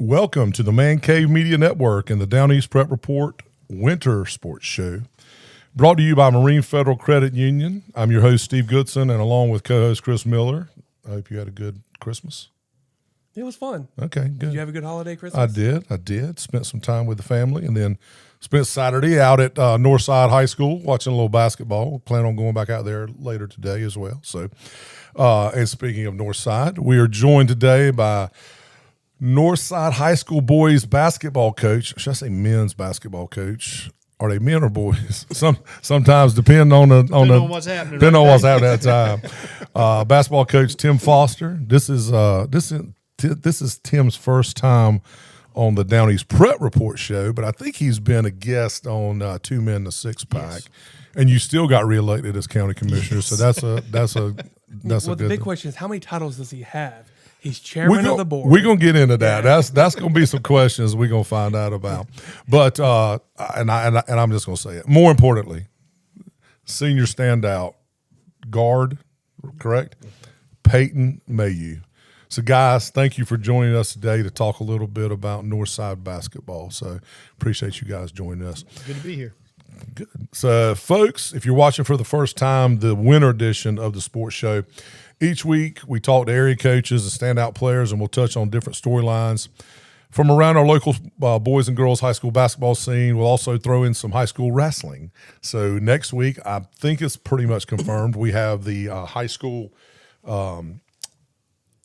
Welcome to the Man Cave Media Network and the Down East Prep Report Winter Sports Show, brought to you by Marine Federal Credit Union. I'm your host, Steve Goodson, and along with co-host Chris Miller. I hope you had a good Christmas. It was fun. Okay, good. Did you have a good holiday Christmas? I did. Spent some time with the family, and then spent Saturday out at Northside High School watching a little basketball. Plan on going back out there later today as well. So, and speaking of Northside, we are joined today by Northside High School boys basketball coach. Should I say men's basketball coach? Are they men or boys? Sometimes depending on what's happening. Depending on what's happening at that time. Basketball coach Tim Foster. This is Tim's first time on the Down East Prep Report show, but I think he's been a guest on Two Men to Six Pack, yes. And you still got reelected as county commissioner. Yes. So that's a well, the big question is, how many titles does he have? He's chairman of the board. We're gonna get into that. Yeah. That's gonna be some questions we're gonna find out about. But and I'm just gonna say it. More importantly, senior standout guard, correct? Peyton Mayhew. So, guys, thank you for joining us today to talk a little bit about Northside basketball. So, appreciate you guys joining us. Good to be here. Good. So, folks, if you're watching for the first time, the winter edition of the sports show, each week we talk to area coaches and standout players, and we'll touch on different storylines from around our local boys and girls high school basketball scene. We'll also throw in some high school wrestling. So, next week, I think it's pretty much confirmed, we have the high school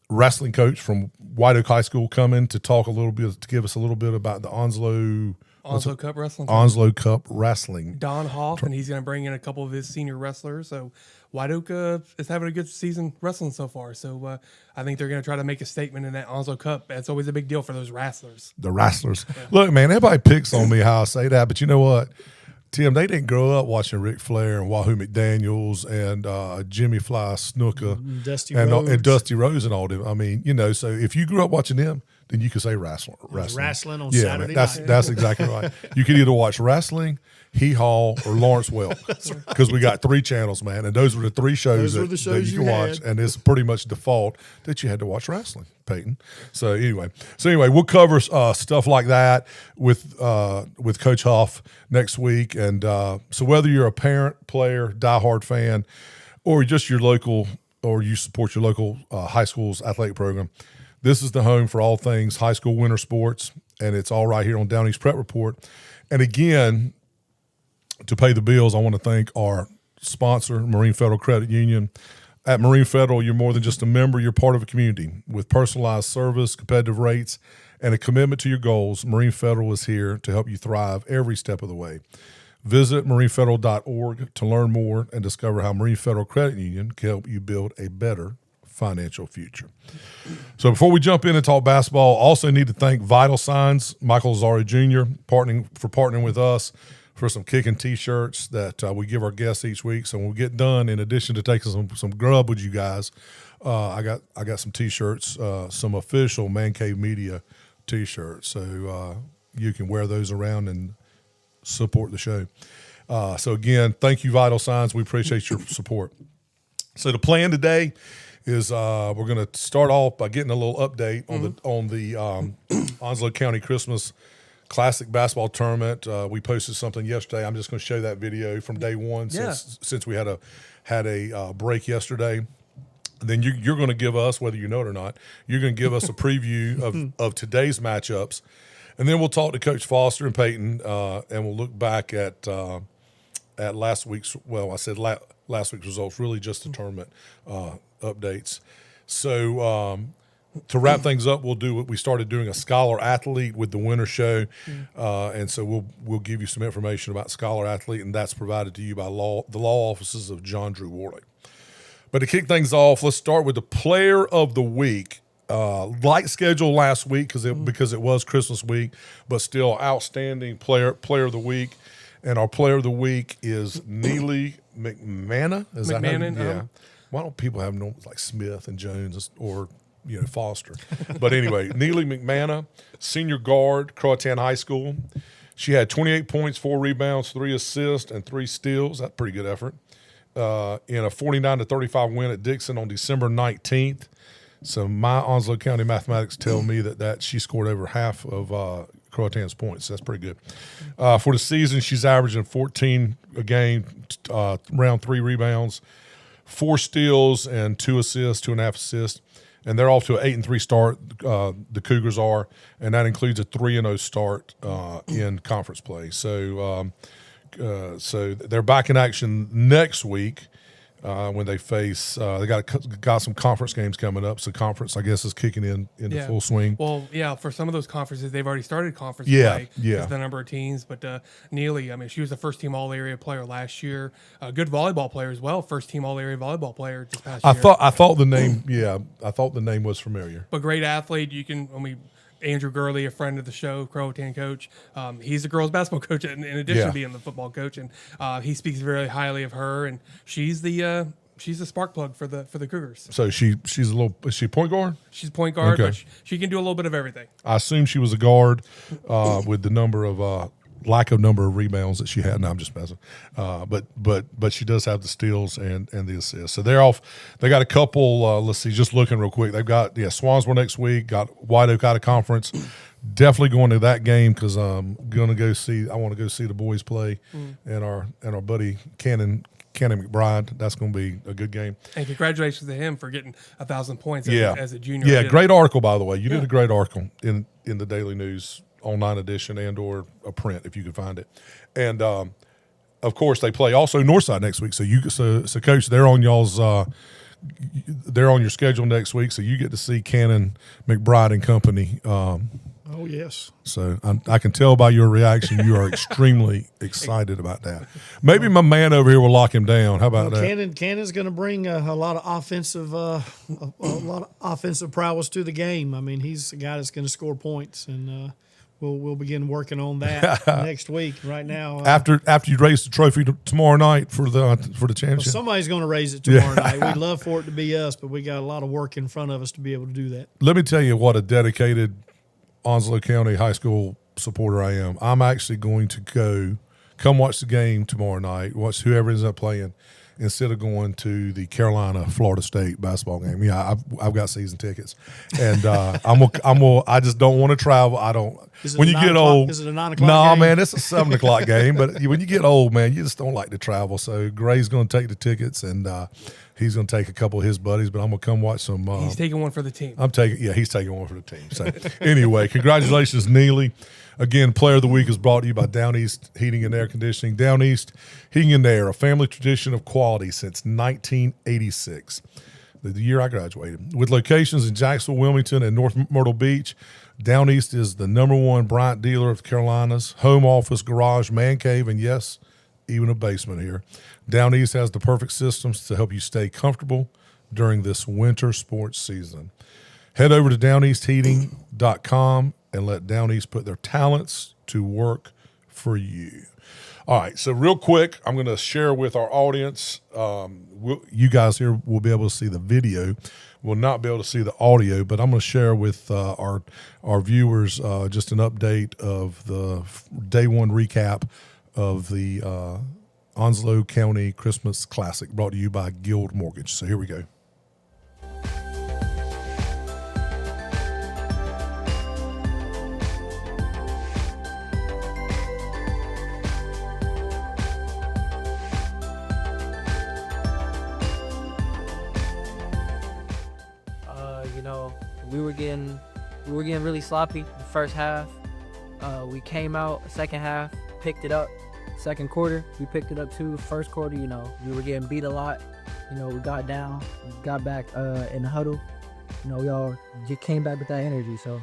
wrestling coach from White Oak High School coming to talk a little bit, to give us a little bit about the Onslow Cup wrestling. Onslow Cup wrestling. Don Hoff, and he's going to bring in a couple of his senior wrestlers. So White Oak is having a good season wrestling so far. So I think they're going to try to make a statement in that Onslow Cup. That's always a big deal for those wrestlers. The wrestlers. Yeah. Look, man, everybody picks on me how I say that, but you know what? Tim, they didn't grow up watching Ric Flair and Wahoo McDaniels and Jimmy Fly Snuka and Dusty Rhodes and all them. I mean, you know, so if you grew up watching them, then you could say wrestling. Wrestling on Saturday night. That's exactly right. You could either watch wrestling, Hee Haw, or Lawrence Welk, because we got 3 channels, man, and those were the 3 shows that you could watch, and it's pretty much default that you had to watch wrestling, Peyton. So anyway, we'll cover stuff like that with Coach Huff next week, and so whether you're a parent, player, diehard fan, or just your local, or you support your local high school's athletic program, this is the home for all things high school winter sports, and it's all right here on Down East Prep Report. And again, to pay the bills, I want to thank our sponsor, Marine Federal Credit Union. At Marine Federal, you're more than just a member, you're part of a community. With personalized service, competitive rates, and a commitment to your goals, Marine Federal is here to help you thrive every step of the way. Visit marinefederal.org to learn more and discover how Marine Federal Credit Union can help you build a better financial future. So before we jump in and talk basketball, also need to thank Vital Signs, Michael Lazaro Jr., partnering with us for some kicking T-shirts that we give our guests each week. So when we get done, in addition to taking some grub with you guys, I got some T-shirts, some official Man Cave Media T-shirts. So you can wear those around and support the show. So again, thank you, Vital Signs. We appreciate your support. So the plan today is we're going to start off by getting a little update on the Onslow County Christmas Classic Basketball Tournament. We posted something yesterday. I'm just going to show that video from day one since we had a break yesterday. Then you're going to give us, whether you know it or not, you're going to give us a preview of today's matchups, and then we'll talk to Coach Foster and Peyton, and we'll look back at last week's. Well, I said last week's results, really just the tournament updates. So to wrap things up, we'll do what we started doing, a scholar athlete with the winter show, and so we'll give you some information about scholar athlete, and that's provided to you by the law offices of John Drew Worley. But to kick things off, let's start with the player of the week. Light schedule last week because it was Christmas week, but still outstanding player of the week. And our player of the week is Neely McMahon. Is that how? Yeah. Why don't people have names like Smith and Jones or Foster? But anyway, Neely McMahon, senior guard, Croatan High School. She had 28 points, 4 rebounds, 3 assists, and 3 steals. That's a pretty good effort. In a 49-35 win at Dixon on December 19th. So my Onslow County mathematics tell me that she scored over half of Croatan's points. That's pretty good. For the season, she's averaging 14 a game, around 3 rebounds, 4 steals, and 2 assists, 2.5 assists. And they're off to an 8-3 start. The Cougars are, and that includes a 3-0 start in conference play. So, so they're back in action next week. When they face, they got some conference games coming up. So conference, I guess, is kicking into full swing. Well, yeah, for some of those conferences, they've already started conference play. Yeah. The number of teams. But Neely, I mean, she was the first team All-Area player last year. A good volleyball player as well. First team All-Area volleyball player this past year. I thought the name, I thought the name was familiar. But great athlete. Andrew Gurley, a friend of the show, Croatan coach. He's a girls basketball coach in addition to being the football coach, and he speaks very highly of her. And she's the spark plug for the Cougars. So is she point guard? She's point guard, Okay. but she can do a little bit of everything. I assume she was a guard with the lack of number of rebounds that she had. No, I'm just messing. But she does have the steals and the assists. So they're off. They got a couple. Let's see, just looking real quick. They've got Swansboro next week. Got White Oak out of conference. Definitely going to that game because I'm gonna go see. I want to go see the boys play, and our buddy Cannon McBride. That's going to be a good game. And congratulations to him for getting 1,000 points as a junior. Yeah, great article, by the way. You did a great article in the Daily News online edition and or a print if you could find it. And of course they play also Northside next week. So coach, they're on your schedule next week, so you get to see Cannon McBride and company. Oh, yes. So I can tell by your reaction you are extremely excited about that. Maybe my man over here will lock him down. How about that? Cannon's going to bring a lot of offensive prowess to the game. I mean, he's a guy that's going to score points, and we'll begin working on that next week. Right now, after you raise the trophy tomorrow night for the championship, somebody's going to raise it tomorrow night. We'd love for it to be us, but we got a lot of work in front of us to be able to do that. Let me tell you what a dedicated Onslow County High School supporter I am. I'm actually going to come watch the game tomorrow night, watch whoever ends up playing, instead of going to the Carolina-Florida State basketball game. Yeah, I've got season tickets, and I just don't want to travel. I don't. When you get old, is it a 9 o'clock? No, game? man, it's a 7 o'clock game. But when you get old, man, you just don't like to travel. So Gray's going to take the tickets, and he's going to take a couple of his buddies. But I'm going to come watch some. He's taking one for the team. He's taking one for the team. So anyway, congratulations, Neely. Again, Player of the Week is brought to you by Down East Heating and Air Conditioning. Down East Heating and Air, a family tradition of quality since 1986, the year I graduated. With locations in Jacksonville, Wilmington, and North Myrtle Beach, Down East is the #1 Bryant dealer of the Carolinas, home office, garage, man cave, and yes, even a basement here. Down East has the perfect systems to help you stay comfortable during this winter sports season. Head over to downeastheating.com and let Down East put their talents to work for you. All right, so real quick, I'm going to share with our audience. You guys here will be able to see the video. We'll not be able to see the audio, but I'm going to share with our viewers just an update of the day one recap of the Onslow County Christmas Classic brought to you by Guild Mortgage. So here we go. We were getting really sloppy the first half. We came out second half, picked it up. Second quarter, we picked it up too. First quarter, we were getting beat a lot. We got down, got back in the huddle. We all just came back with that energy. So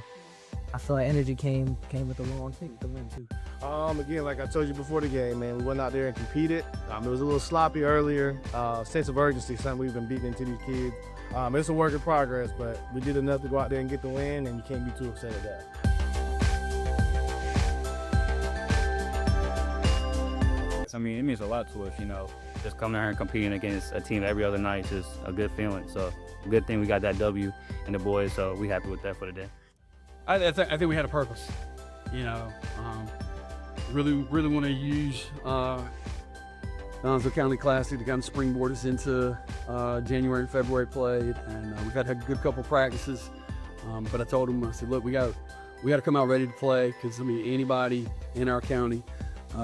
I feel like energy came with the wrong thing to win too. Again, like I told you before the game, man, we went out there and competed. It was a little sloppy earlier. Sense of urgency, something we've been beating into these kids. It's a work in progress, but we did enough to go out there and get the win, and you can't be too upset at that. I mean, it means a lot to us, just coming out here and competing against a team every other night is just a good feeling. So, good thing we got that W and the boys, so we happy with that for the day. I think we had a purpose, really want to use So County Classic to kind of springboard us into January and February play, and we've had a good couple practices. But I told them, I said, look, we got to come out ready to play, because I mean anybody in our county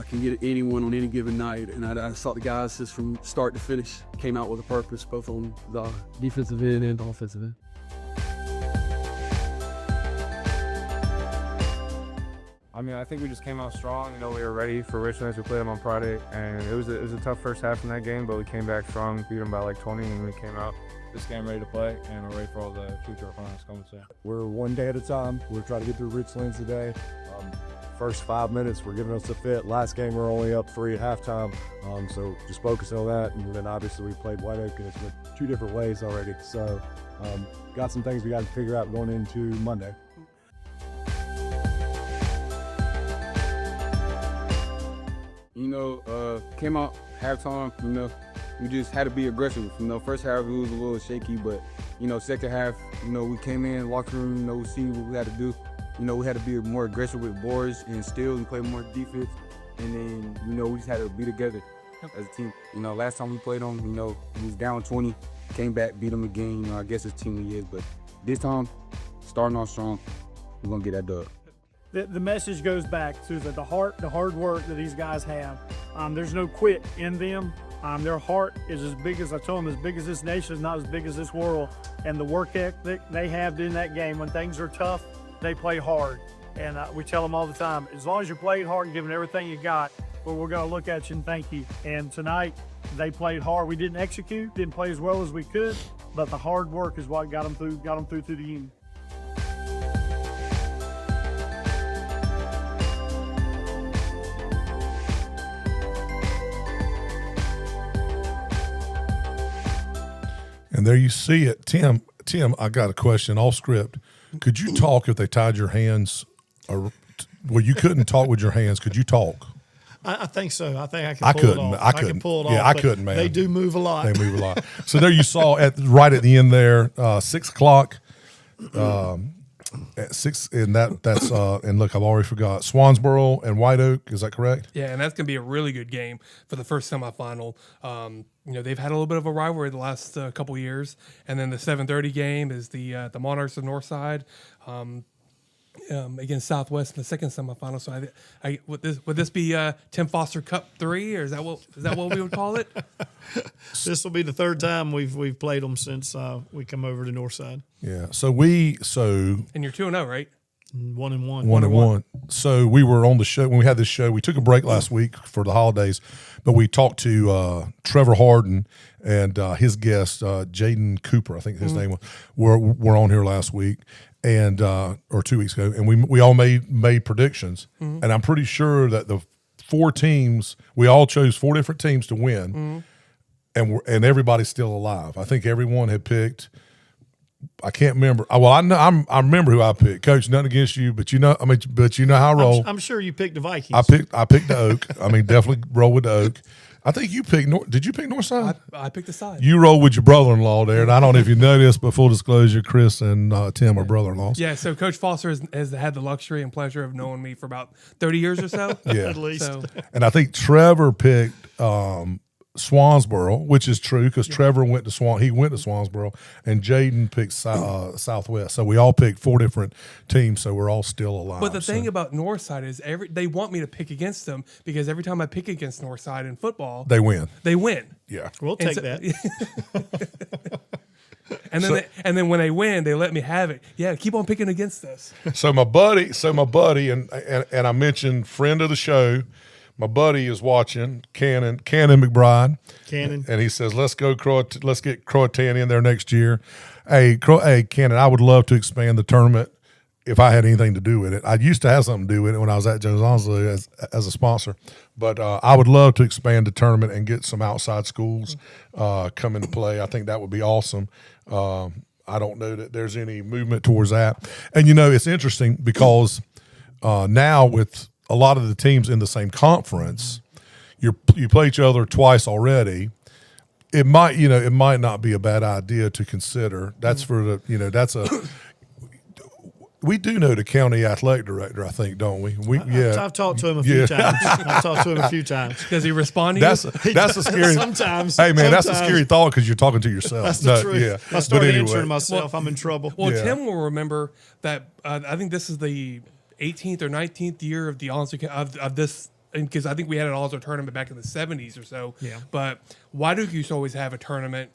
can get anyone on any given night. And I thought the guys just from start to finish came out with a purpose, both on the defensive end and the offensive end. I mean, I think we just came out strong. You know, we were ready for Richmond. We played them on Friday, and it was a tough first half in that game, but we came back strong, beat them by like 20, and we came out this game ready to play, and we're ready for all the future opponents coming soon. We're one day at a time. We're trying to get through Richland today. First 5 minutes, we're giving us a fit. Last game, we're only up 3 at halftime, so just focusing on that. And then obviously we played White Oak, and it's went 2 different ways already. So got some things we got to figure out going into Monday. You know, came out halftime, you know, we just had to be aggressive. You know, first half it was a little shaky, but, you know, second half, you know, we came in, locker room, you know, we see what we had to do. You know, we had to be more aggressive with boards and steals and play more defense. And then, you know, we just had to be together as a team. You know, last time we played them, you know, we was down 20, came back, beat them again. You know, I guess it's team he is. But this time, starting off strong, we're going to get that dub. The message goes back to the hard work that these guys have. There's no quit in them. Their heart is as big as, I told them, as big as this nation, is not as big as this world. And the work ethic they have in that game, when things are tough, they play hard. And we tell them all the time, as long as you played hard and giving everything you got, well, we're going to look at you and thank you. And tonight, they played hard. We didn't execute, didn't play as well as we could, but the hard work is what got them through to the end. And there you see it. Tim, I got a question off script. Could you talk if they tied your hands? Well, you couldn't talk with your hands. Could you talk? I think so. I think I can pull it off. I couldn't. Can pull it off. Yeah, I couldn't, man. They do move a lot. They move a lot. So there you saw right at the end there, 6 o'clock. At 6, and that's and look, I've already forgot Swansboro and White Oak. Is that correct? Yeah, and that's going to be a really good game for the first semifinal. You know, they've had a little bit of a rivalry the last couple years, and then the 7:30 game is the Monarchs of Northside against Southwest in the second semifinal. So would this be Tim Foster Cup 3, or is that what we would call it? This will be the third time we've played them since we come over to Northside. Yeah. And you're 2-0, right? 1-1. 1-1. So we were on the show when we had this show. We took a break last week for the holidays, but we talked to Trevor Harden and his guest Jaden Cooper, I think his name was. We're on here last week and or 2 weeks ago, and we all made predictions, and I'm pretty sure that the 4 teams, we all chose 4 different teams to win, and everybody's still alive. I think everyone had picked. I can't remember. Well, I remember who I picked. Coach, nothing against you, but you know how I roll. I'm sure you picked the Vikings. I picked the Oak. I mean, definitely roll with the Oak. I think you picked Did you pick Northside? I picked the side. You roll with your brother-in-law there, and I don't know if you know this, but full disclosure, Chris and Tim are brother-in-laws. Yeah, so Coach Foster has had the luxury and pleasure of knowing me for about 30 years or so. Yeah, at least. So, and I think Trevor picked Swansboro, which is true because Trevor went to Swansboro, and Jaden picked Southwest. So we all picked 4 different teams, so we're all still alive. but the thing about Northside is they want me to pick against them because every time I pick against Northside in football, they win. They win. Yeah, We'll And take so- that. And then when they win, they let me have it. Yeah, keep on picking against us. So my buddy, and I mentioned friend of the show. My buddy is watching Cannon McBride. Cannon. And he says, let's get Croatan in there next year. Hey, Cannon, I would love to expand the tournament if I had anything to do with it. I used to have something to do with it when I was at Jones Onslow as a sponsor. But I would love to expand the tournament and get some outside schools come into play. I think that would be awesome. I don't know that there's any movement towards that. And, it's interesting because now with – a lot of the teams in the same conference, you play each other twice already. It might not be a bad idea to consider. That's for the, we do know the county athletic director, I think, don't we? I've talked to him a few times. I've talked to him a few times. Does he respond to you? That's a scary. Sometimes. Hey man, that's a sometimes. scary thought because you're talking to yourself. That's the truth. Yeah. I started But answering myself. I'm in trouble. Well, Tim will remember that. I think this is the 18th or 19th year of the All-Star of this, because I think we had an All-Star tournament back in the 70s or so. Yeah. But White Oak used to always have a tournament.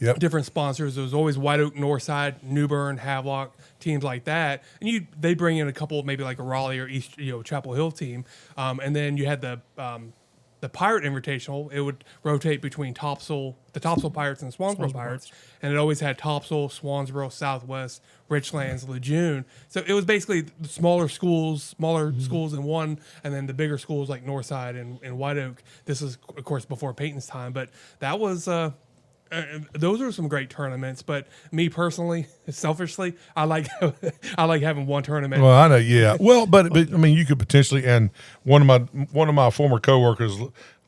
Yep. Different sponsors. There was always White Oak, Northside, New Bern, Havelock, teams like that. And they bring in a couple, maybe like a Raleigh or East, Chapel Hill team. And then you had the Pirate Invitational. It would rotate between the Topsail Pirates and the Swansboro Pirates. And it always had Topsail, Swansboro, Southwest, Richlands, Lejeune. So it was basically the smaller schools in one, and then the bigger schools like Northside and White Oak. This is, of course, before Peyton's time. But that was... those are some great tournaments, but me personally, selfishly, I like having one tournament. Well, I know, yeah. Well, but I mean, you could potentially, and one of my former coworkers,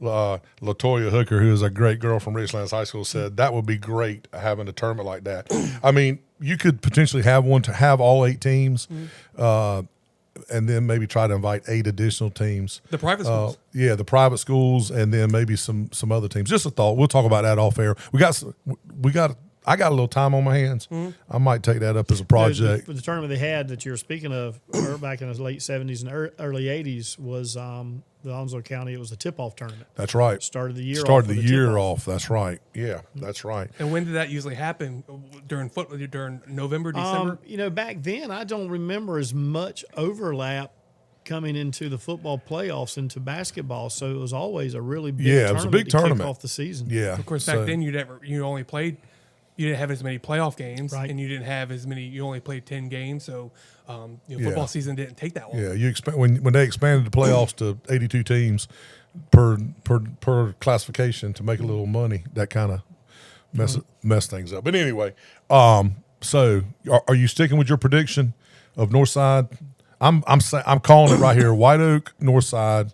Latoya Hooker, who is a great girl from Richlands High School, said that would be great having a tournament like that. I mean, you could potentially have one to have all 8 teams. And then maybe try to invite 8 additional teams. The private schools. The private schools, and then maybe some other teams. Just a thought. We'll talk about that off air. I got a little time on my hands. I might take that up as a project. The tournament they had that you're speaking of back in the late 70s and early 80s was the Onslow County. It was the tip-off tournament. That's right. Started the year off. That's right. Yeah, that's right. And when did that usually happen? During November, December? Back then, I don't remember as much overlap coming into the football playoffs into basketball. So it was always a really big tournament. It was a big tournament to kick off the season. Yeah. Of course, back then you only played. You didn't have as many playoff games, right. And you didn't have as many. You only played 10 games, so football season didn't take that long. Yeah, you expect when they expanded the playoffs to 82 teams per classification to make a little money, that kind of mess things up. But anyway, so are you sticking with your prediction of Northside? I'm calling it right here: White Oak, Northside,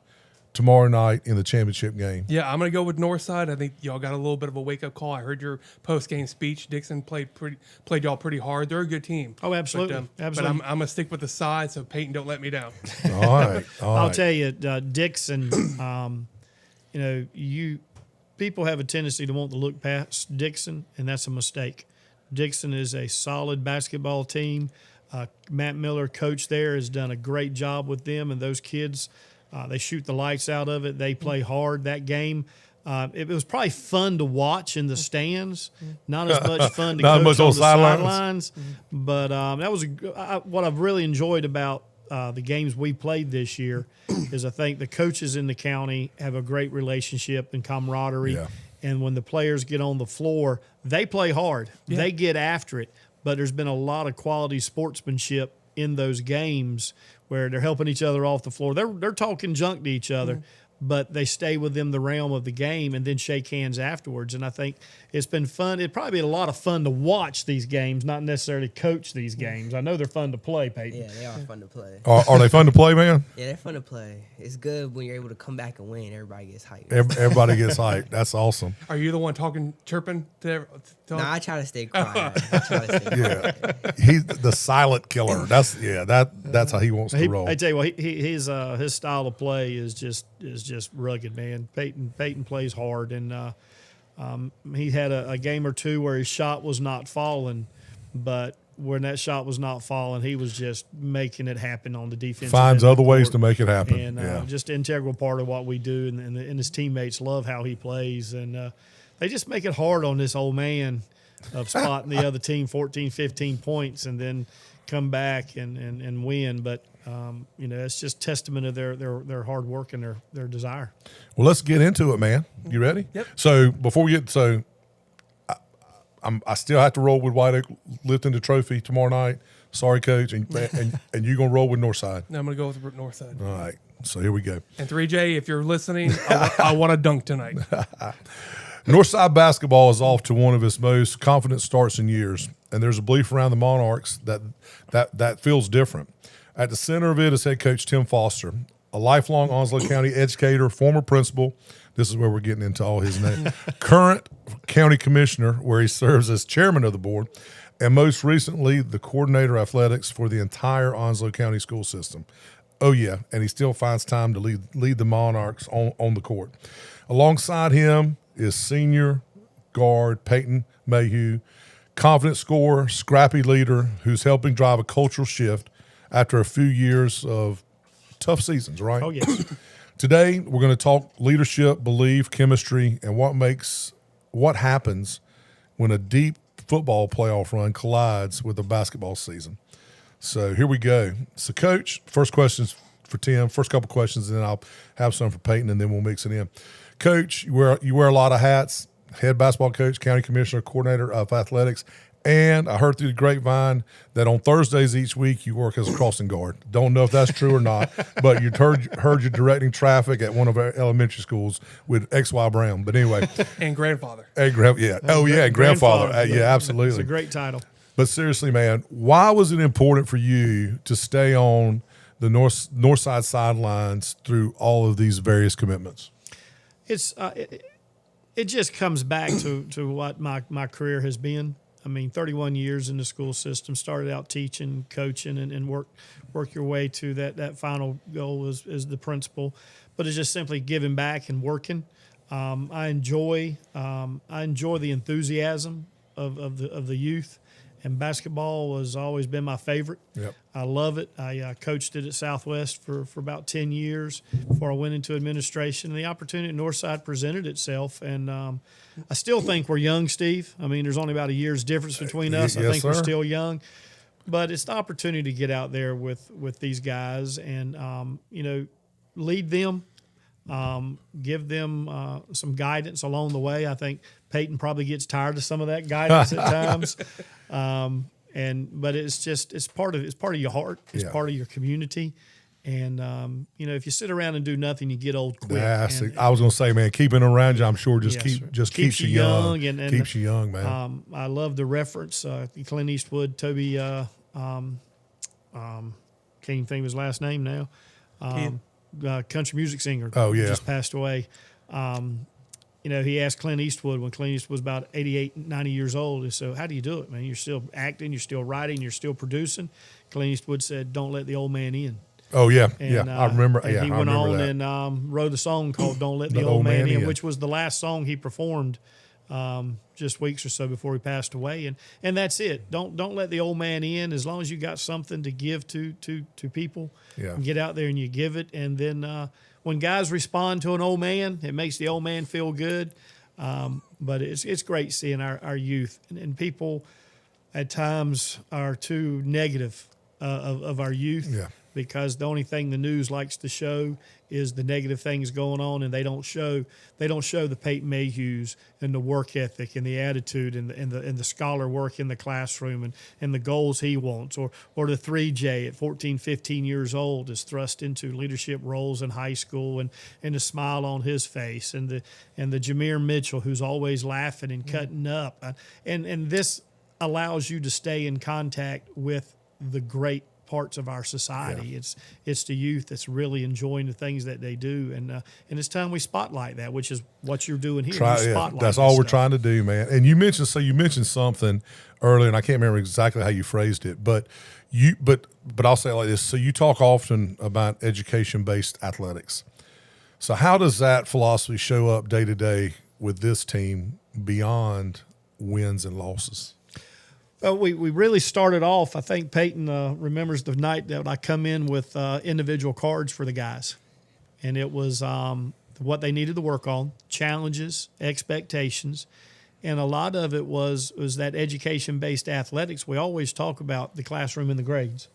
tomorrow night in the championship game. Yeah, I'm going to go with Northside. I think y'all got a little bit of a wake-up call. I heard your post-game speech. Dixon played y'all pretty hard. They're a good team. Oh, absolutely. But I'm going to stick with the side so Peyton don't let me down. All right. I'll tell you, Dixon, people have a tendency to want to look past Dixon, and that's a mistake. Dixon is a solid basketball team. Matt Miller, coach there, has done a great job with them and those kids. They shoot the lights out of it. They play hard. That game, it was probably fun to watch in the stands. Not as much fun to coach on the sidelines. But that was what I've really enjoyed about the games we played this year is I think the coaches in the county have a great relationship and camaraderie. Yeah. And when the players get on the floor, they play hard. Yeah. They get after it. But there's been a lot of quality sportsmanship in those games where they're helping each other off the floor. They're talking junk to each other, but they stay within the realm of the game and then shake hands afterwards. And I think it's been fun. It'd probably be a lot of fun to watch these games, not necessarily coach these games. I know they're fun to play, Peyton. Yeah, they are fun to play. Are they fun to play, man? Yeah, they're fun to play. It's good when you're able to come back and win. Everybody gets hyped. Everybody gets hyped. That's awesome. Are you the one chirping? Nah, I try to stay quiet. Yeah, he's the silent killer. That's how he wants to roll. I tell you what, his style of play is just rugged, man. Peyton plays hard, and he had a game or two where his shot was not falling, but when that shot was not falling, he was just making it happen on the defense. Finds other ways to make it happen, and just integral part of what we do, and his teammates love how he plays, and they just make it hard on this old man of spotting the other team 14, 15 points and then come back and win. But, it's just testament of their hard work and their desire. Well, let's get into it, man. You ready? Yep. So before we get I still have to roll with White Oak lifting the trophy tomorrow night. Sorry, Coach. And you're going to roll with Northside. No, I'm going to go with Northside. All right. So here we go. And 3J, if you're listening, I want to dunk tonight. Northside basketball is off to one of its most confident starts in years, and there's a belief around the Monarchs that feels different. At the center of it is head coach Tim Foster, a lifelong Onslow County educator, former principal. This is where we're getting into all his name. Current county commissioner, where he serves as chairman of the board, and most recently, the coordinator of athletics for the entire Onslow County school system. Oh, yeah, and he still finds time to lead the Monarchs on the court. Alongside him is senior guard Peyton Mayhew, confident scorer, scrappy leader who's helping drive a cultural shift after a few years of tough seasons, right? Oh, yes. Today, we're going to talk leadership, belief, chemistry, and what happens when a deep football playoff run collides with a basketball season. So here we go. So, Coach, first questions for Tim. First couple questions, and then I'll have some for Peyton, and then we'll mix it in. Coach, you wear a lot of hats: head basketball coach, county commissioner, coordinator of athletics, and I heard through the grapevine that on Thursdays each week you work as a crossing guard. Don't know if that's true or not, but you heard you directing traffic at one of our elementary schools with XY Brown. But anyway, and grandfather. And grandfather. Yeah, absolutely. It's a great title. But seriously, man, why was it important for you to stay on the Northside sidelines through all of these various commitments? It just comes back to what my career has been. I mean, 31 years in the school system, started out teaching, coaching, and work your way to that final goal as the principal. But it's just simply giving back and working. I enjoy the enthusiasm of the youth, and basketball has always been my favorite. Yep. I love it. I coached it at Southwest for about 10 years before I went into administration. And the opportunity at Northside presented itself, and I still think we're young, Steve. I mean, there's only about a year's difference between us. I think we're still young. But it's the opportunity to get out there with these guys and, lead them, give them some guidance along the way. I think Peyton probably gets tired of some of that guidance at times. But it's part of your heart. It's part of your community. And, if you sit around and do nothing, you get old quick. I was going to say, man, keeping around you, I'm sure keeps you young. And keeps you young, man. I love the reference. Clint Eastwood, Toby, can't even think of his last name now. Country music singer. Oh, yeah. Just passed away. He asked Clint Eastwood when Clint Eastwood was about 88, 90 years old. So how do you do it, man? You're still acting, you're still writing, you're still producing. Clint Eastwood said, "Don't let the old man in." Oh, yeah. And, I remember. And he went on and wrote a song called "Don't Let the Old Man In," which was the last song he performed just weeks or so before he passed away. And that's it. Don't let the old man in. As long as you got something to give to people, get out there and you give it. And then when guys respond to an old man, it makes the old man feel good. But it's great seeing our youth. And people at times are too negative of our youth. Yeah. Because the only thing the news likes to show is the negative things going on, and they don't show the Peyton Mayhews and the work ethic and the attitude and the scholar work in the classroom and the goals he wants, or the 3J at 14, 15 years old is thrust into leadership roles in high school and the smile on his face, and the Jameer Mitchell who's always laughing and cutting up, and this allows you to stay in contact with the great parts of our society. Yeah. It's the youth that's really enjoying the things that they do, and it's time we spotlight that, which is what you're doing here. That's all we're trying to do, man. And you mentioned something earlier, and I can't remember exactly how you phrased it, but I'll say it like this. So you talk often about education-based athletics. So how does that philosophy show up day to day with this team beyond wins and losses? Well, we really started off, I think Peyton remembers the night that I come in with individual cards for the guys. And it was what they needed to work on, challenges, expectations. And a lot of it was that education-based athletics. We always talk about the classroom and the grades.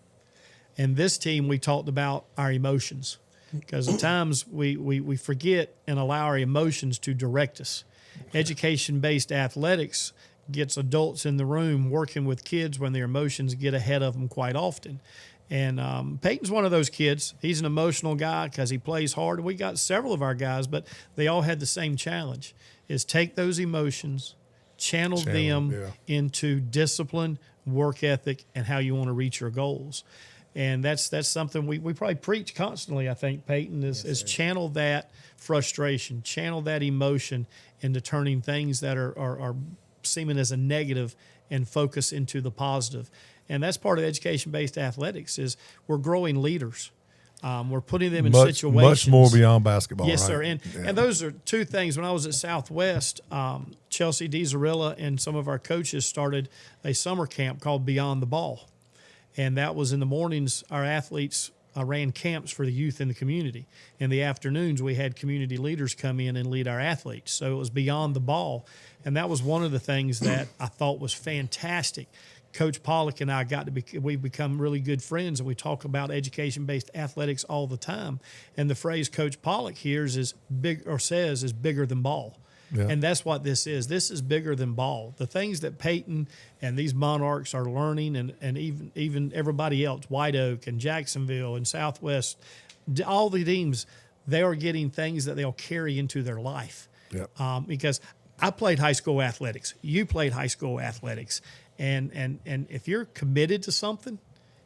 And this team, we talked about our emotions. Because at times we forget and allow our emotions to direct us. Education-based athletics gets adults in the room working with kids when their emotions get ahead of them quite often. And Peyton's one of those kids. He's an emotional guy because he plays hard. We got several of our guys, but they all had the same challenge, is take those emotions, channel them into discipline, work ethic, and how you want to reach your goals. And that's something we probably preach constantly, I think, Peyton, is channel that frustration, channel that emotion into turning things that are seeming as a negative and focus into the positive. And that's part of education-based athletics is we're growing leaders. We're putting them in situations. Much more beyond basketball, yes, right? sir. And those are two things. When I was at Southwest, Chelsea DeZarilla and some of our coaches started a summer camp called Beyond the Ball. And that was in the mornings, our athletes ran camps for the youth in the community. In the afternoons, we had community leaders come in and lead our athletes. So it was Beyond the Ball. And that was one of the things that I thought was fantastic. Coach Pollock and I we've become really good friends, and we talk about education-based athletics all the time. And the phrase Coach Pollock hears is says is bigger than ball. Yeah. And that's what this is. This is bigger than ball. The things that Peyton and these Monarchs are learning, and even everybody else, White Oak and Jacksonville and Southwest, all the teams, they are getting things that they'll carry into their life. Yep. Because I played high school athletics. You played high school athletics. And if you're committed to something,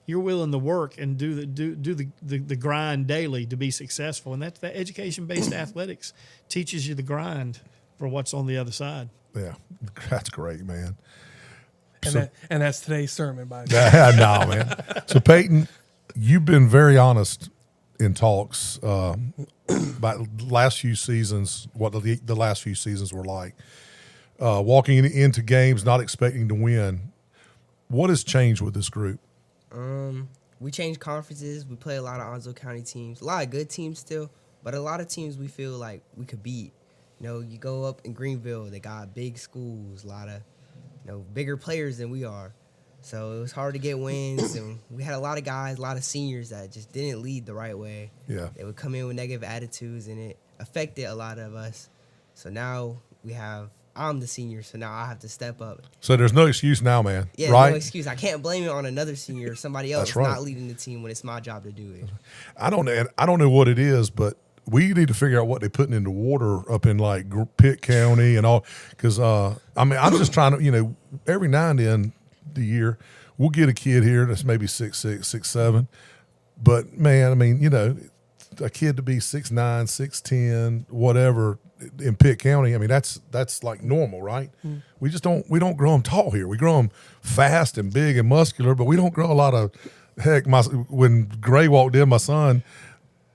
you're willing to work and do the grind daily to be successful. And that education-based athletics teaches you the grind for what's on the other side. Yeah, that's great, man. And that's today's sermon, by the way. No, man. So, Peyton, you've been very honest in talks about last few seasons, what the last few seasons were like. Walking into games, not expecting to win. What has changed with this group? We changed conferences. We play a lot of Onslow County teams, a lot of good teams still, but a lot of teams we feel like we could beat. You know, you go up in Greenville, they got big schools, a lot of, bigger players than we are. So it was hard to get wins, and we had a lot of guys, a lot of seniors that just didn't lead the right way. Yeah. They would come in with negative attitudes, and it affected a lot of us. So now I'm the senior, so now I have to step up. So there's no excuse now, man. Yeah, right? No excuse. I can't blame it on another senior or somebody else not leading the team when it's my job to do it. I don't know what it is, but we need to figure out what they're putting into water up in like Pitt County and all. Because I'm just trying to, every now and then the year we'll get a kid here that's maybe 6'6", 6'7", but man, a kid to be 6'9", 6'10", whatever. In Pitt County, that's like normal, right? Mm. We don't grow them tall here. We grow them fast and big and muscular, but we don't grow a lot of. Heck, when Gray walked in, my son,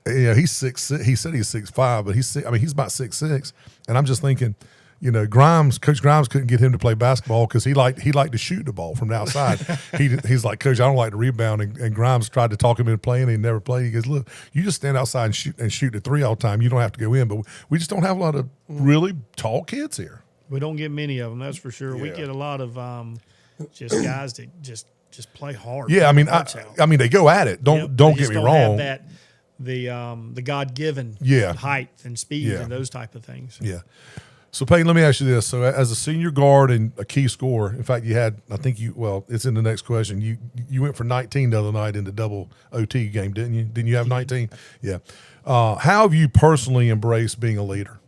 he's 6'6". He said he's 6'5", but he's about 6'6", and I'm just thinking, Coach Grimes couldn't get him to play basketball because he liked to shoot the ball from the outside. He's like, Coach, I don't like to rebound, and Grimes tried to talk him into playing, and he never played. He goes, look, you just stand outside and shoot the three all the time. You don't have to go in, but we just don't have a lot of really tall kids here. We don't get many of them, that's for sure. Yeah. We get a lot of just guys that just play hard. Yeah, they go at it. Don't get me wrong. Have the God-given height and speed and those type of things. Yeah. So, Peyton, let me ask you this. So, as a senior guard and a key scorer, in fact, you had, it's in the next question. You went for 19 the other night in the double OT game, didn't you? Didn't you have 19? Yeah. How have you personally embraced being a leader,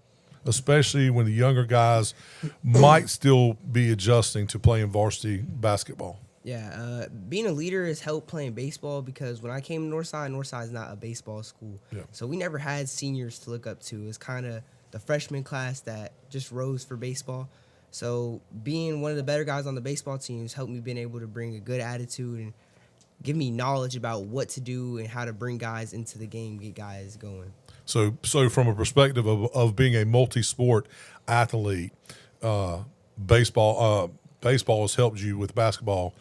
especially when the younger guys might still be adjusting to playing varsity basketball? Yeah, being a leader has helped playing baseball because when I came to Northside's not a baseball school. Yeah. So we never had seniors to look up to. It's kind of the freshman class that just rose for baseball. So being one of the better guys on the baseball team has helped me being able to bring a good attitude and give me knowledge about what to do and how to bring guys into the game, get guys going. So from a perspective of being a multi-sport athlete, baseball has helped you with basketball,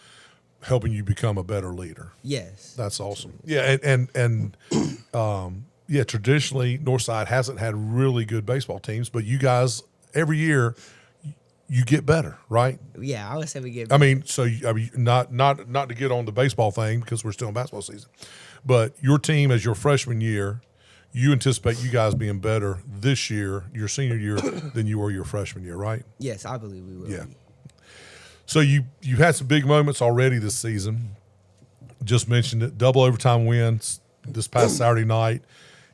helping you become a better leader. Yes. That's awesome. Yeah, and traditionally Northside hasn't had really good baseball teams, but you guys every year you get better, right? Yeah, I would say we get better. Not to get on the baseball thing because we're still in basketball season, but your team as your freshman year, you anticipate you guys being better this year, your senior year, than you were your freshman year, right? Yes, I believe we will. Yeah. So you've had some big moments already this season. Just mentioned it, double overtime wins this past Saturday night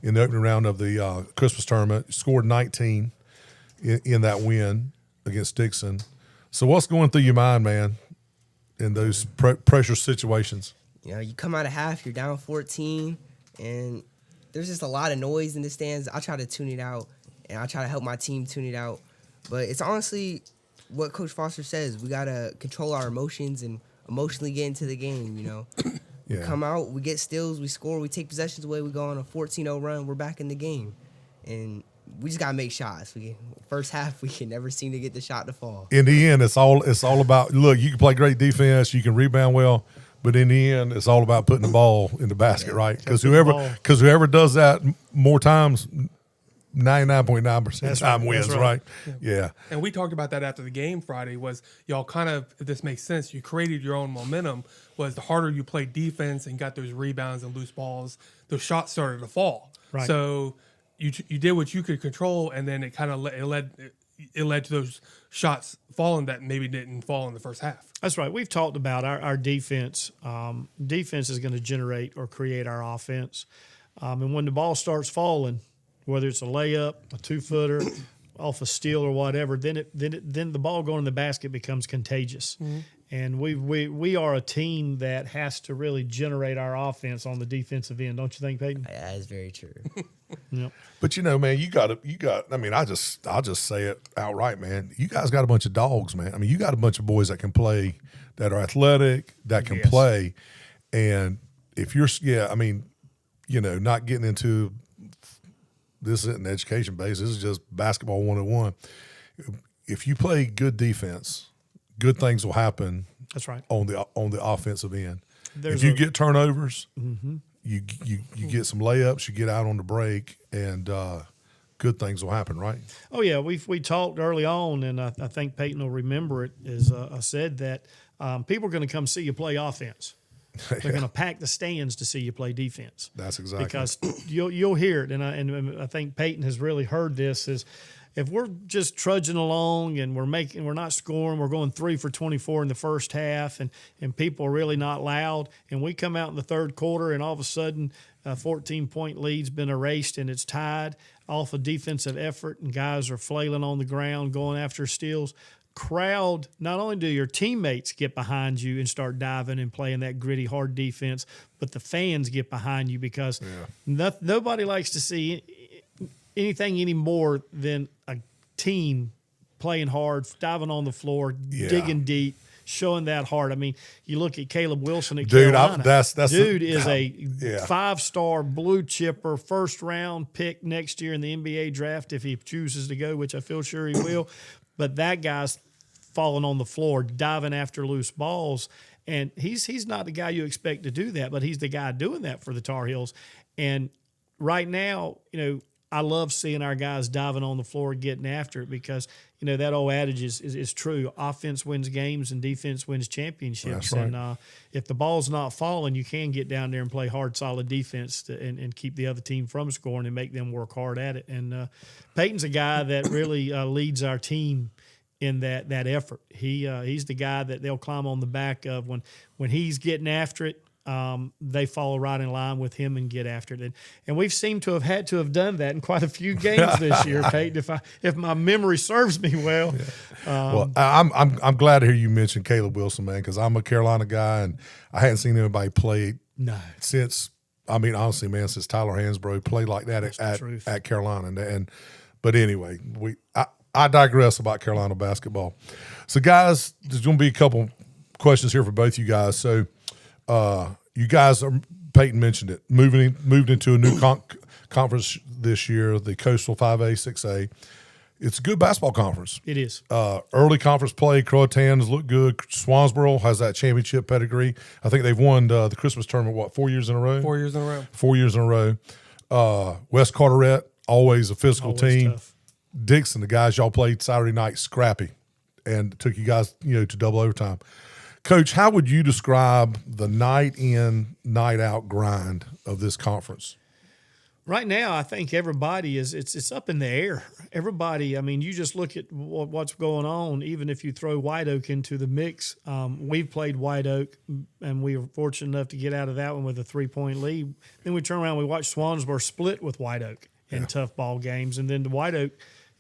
in the opening round of the Christmas tournament. You scored 19 in that win against Dixon. So what's going through your mind, man, in those pressure situations? You come out of half, you're down 14, and there's just a lot of noise in the stands. I try to tune it out, and I try to help my team tune it out. But it's honestly what Coach Foster says. We gotta control our emotions and emotionally get into the game. You know, we come out, we get steals, we score, we take possessions away, we go on a 14-0 run, we're back in the game, and we just gotta make shots. First half, we can never seem to get the shot to fall. In the end, it's all about. Look, you can play great defense, you can rebound well, but in the end, it's all about putting the ball in the basket, right? Because whoever does that more times, 99.9% of the time wins, right? Yeah. And we talked about that after the game Friday. Was y'all kind of, if this makes sense, you created your own momentum. Was the harder you played defense and got those rebounds and loose balls, those shots started to fall. Right. So you did what you could control, and then it kind of led to those shots falling that maybe didn't fall in the first half. That's right. We've talked about our defense. Defense is going to generate or create our offense. And when the ball starts falling, whether it's a layup, a 2-footer, off a steal or whatever, then the ball going in the basket becomes contagious. Mm-hmm. And we are a team that has to really generate our offense on the defensive end, don't you think, Peyton? That is very true. Yep. But man, you got. I mean, I'll just say it outright, man. You guys got a bunch of dogs, man. I mean, you got a bunch of boys that can play, that are athletic, that can play, and if you're, I mean, not getting into this isn't education based. This is just basketball 101. If you play good defense, good things will happen. That's right. On the offensive end. If you get turnovers, you get some layups, you get out on the break, and good things will happen, right? Oh yeah, we talked early on, and I think Peyton will remember it. As I said that people are going to come see you play offense. They're going to pack the stands to see you play defense. That's exactly because you'll hear it, and I think Peyton has really heard this. Is if we're just trudging along and we're not scoring, we're going 3 for 24 in the first half, and people are really not loud, and we come out in the third quarter and all of a sudden a 14-point lead's been erased and it's tied off a defensive effort, and guys are flailing on the ground going after steals. Crowd, not only do your teammates get behind you and start diving and playing that gritty, hard defense, but the fans get behind you because nobody likes to see anything any more than a team playing hard, diving on the floor, digging deep, showing that heart. I mean, you look at Caleb Wilson at Carolina. Dude is a 5-star blue chipper, first-round pick next year in the NBA draft if he chooses to go, which I feel sure he will. But that guy's falling on the floor, diving after loose balls. And he's not the guy you expect to do that, but he's the guy doing that for the Tar Heels. And right now, I love seeing our guys diving on the floor, getting after it because, that old adage is true. Offense wins games and defense wins championships. That's right. And if the ball's not falling, you can get down there and play hard, solid defense and keep the other team from scoring and make them work hard at it. And Peyton's a guy that really leads our team in that effort. He's the guy that they'll climb on the back of when he's getting after it. They follow right in line with him and get after it. And we've seemed to have had to have done that in quite a few games this year, Peyton, if my memory serves me well. Well, I'm glad to hear you mention Caleb Wilson, man, because I'm a Carolina guy, and I hadn't seen anybody play since, honestly, man, since Tyler Hansbrough played like that at Carolina. But anyway, I digress about Carolina basketball. So, guys, there's going to be a couple questions here for both you guys. So, you guys Peyton mentioned it, moved into a new conference this year, the Coastal 5A, 6A. It's a good basketball conference. It is. Early conference play, Croatan has looked good. Swansboro has that championship pedigree. I think they've won the Christmas tournament, 4 years in a row? 4 years in a row. 4 years in a row. West Carteret, always a physical team. Tough. Dixon, the guys y'all played Saturday night, scrappy, and took you guys, to double overtime. Coach, how would you describe the night in, night out grind of this conference? Right now, I think everybody it's up in the air. Everybody, you just look at what's going on. Even if you throw White Oak into the mix, we've played White Oak, and we were fortunate enough to get out of that one with a 3-point lead. Then we turn around, we watch Swansboro split with White Oak in tough ball games, and then the White Oak,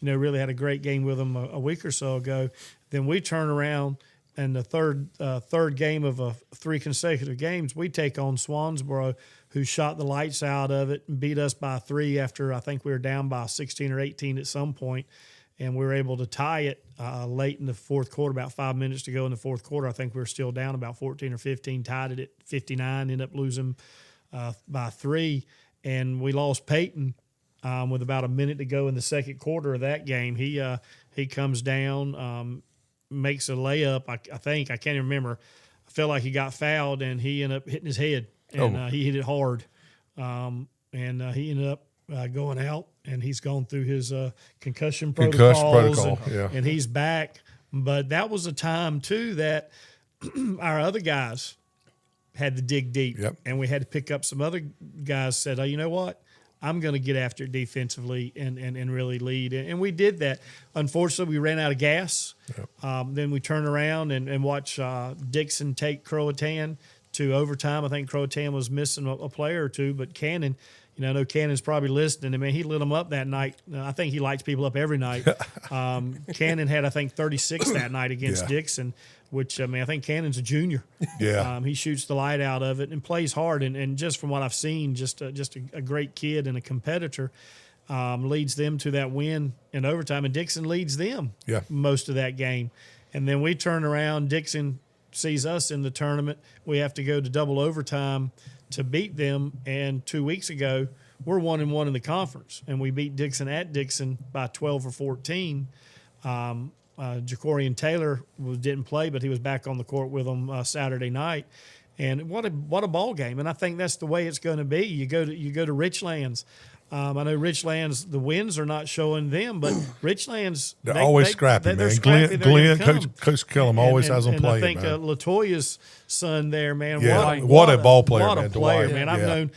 really had a great game with them a week or so ago. Then we turn around. And the third game of 3 consecutive games, we take on Swansboro, who shot the lights out of it and beat us by 3 after I think we were down by 16 or 18 at some point, and we were able to tie it late in the fourth quarter, about 5 minutes to go in the fourth quarter. I think we were still down about 14 or 15, tied it at 59, ended up losing by 3. And we lost Peyton with about a minute to go in the second quarter of that game. He comes down, makes a layup, I think. I can't even remember. I felt like he got fouled, and he ended up hitting his head, and he hit it hard. And he ended up going out, and he's gone through his concussion protocol, and he's back. But that was a time, too, that our other guys had to dig deep, and we had to pick up some other guys said, oh, you know what? I'm going to get after it defensively and really lead. And we did that. Unfortunately, we ran out of gas. Then we turned around and watched Dixon take Croatan to overtime. I think Croatan was missing a player or two, but Cannon, I know Cannon's probably listening. I mean, he lit them up that night. I think he lights people up every night. Cannon had, I think, 36 that night against Dixon, which, I think Cannon's a junior. He shoots the light out of it and plays hard. And just from what I've seen, just a great kid and a competitor, leads them to that win in overtime. And Dixon leads them most of that game. And then we turn around. Dixon sees us in the tournament. We have to go to double overtime to beat them. And 2 weeks ago, we're 1-1 in the conference, and we beat Dixon at Dixon by 12 or 14. Jacorian Taylor didn't play, but he was back on the court with them Saturday night. And what a ball game! And I think that's the way it's going to be. You go to Richlands. I know Richlands, the wins are not showing them, but Richlands they're always scrappy, man. Scrappy. Glenn, Coach Kellum always has them playing. I think Latoya's son there, man. What a ball player, what man. What a player, Dwight, man. I've known.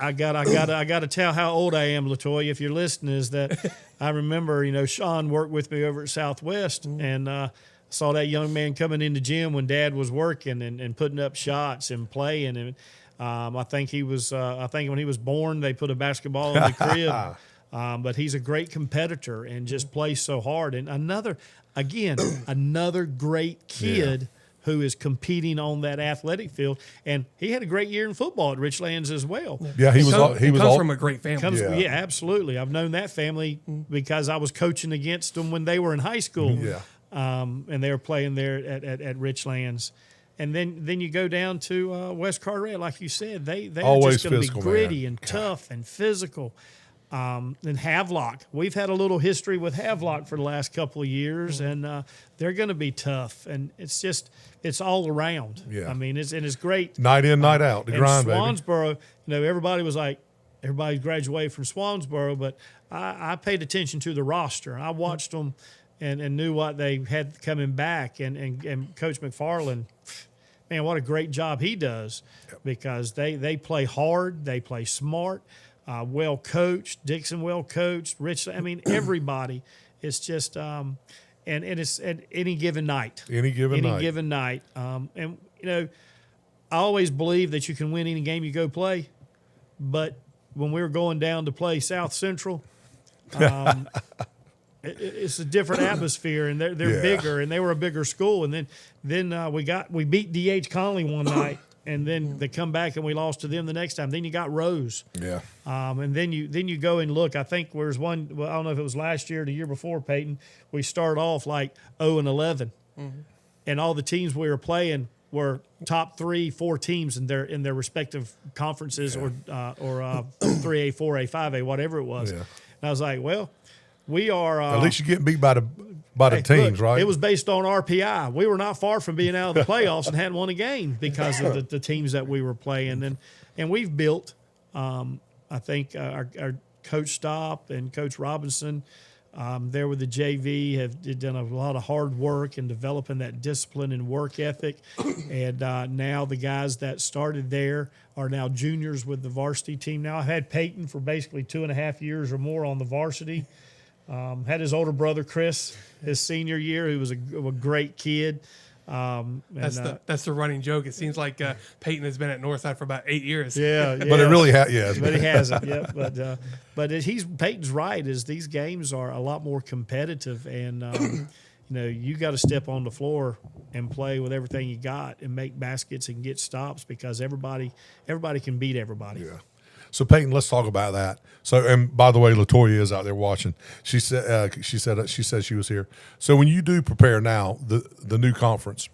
I got to tell how old I am, Latoya. If you're listening, is that I remember, Sean worked with me over at Southwest, and saw that young man coming in the gym when Dad was working and putting up shots and playing. And I think he was. I think when he was born, they put a basketball in the crib. But he's a great competitor and just plays so hard. And another great kid. Who is competing on that athletic field, and he had a great year in football at Richlands as well. Yeah, he comes from a great family. Yeah, absolutely. I've known that family because I was coaching against them when they were in high school. And they were playing there at Richlands. And then you go down to West Carteret, like you said, they are just going to be gritty and tough and physical. And Havelock, we've had a little history with Havelock for the last couple of years, and they're going to be tough. And it's all around. I mean, it's great. Night in, night out, the grind, Swansboro, everybody was like, everybody graduated from Swansboro, but I paid attention to the roster. I watched them and knew what they had coming back. And Coach McFarland, man, what a great job he does because they play hard, they play smart. Well coached, Dixon well coached, Rich. I mean, everybody. It's just, and it's at any given night. Any given night. And I always believe that you can win any game you go play, but when we were going down to play South Central, it's a different atmosphere, and they're bigger, and they were a bigger school. And then we beat D.H. Conley one night. And then they come back and we lost to them the next time. Then you got Rose. And then you go and look. I think there's one. Well, I don't know if it was last year or the year before, Peyton. We started off like 0-11, and all the teams we were playing were top 3-4 teams in their respective conferences or 3A, 4A, 5A, whatever it was. And I was like, well, we are. At least you get beat by the teams, right? It was based on RPI. We were not far from being out of the playoffs and hadn't won a game because of the teams that we were playing. And we've built, I think, our Coach Stopp and Coach Robinson there with the JV have done a lot of hard work in developing that discipline and work ethic. And now the guys that started there are now juniors with the varsity team. Now I've had Peyton for basically 2.5 years or more on the varsity. Had his older brother, Chris, his senior year, who was a great kid. That's the running joke. It seems like Peyton has been at Northside for about 8 years. Yeah. But it really has. But he hasn't. Yeah. But Peyton's right. Is these games are a lot more competitive, and you got to step on the floor and play with everything you got and make baskets and get stops because everybody can beat everybody. Yeah. So Peyton, let's talk about that. So, and by the way, Latoya is out there watching. She said she was here. So when you do prepare now, the new conference,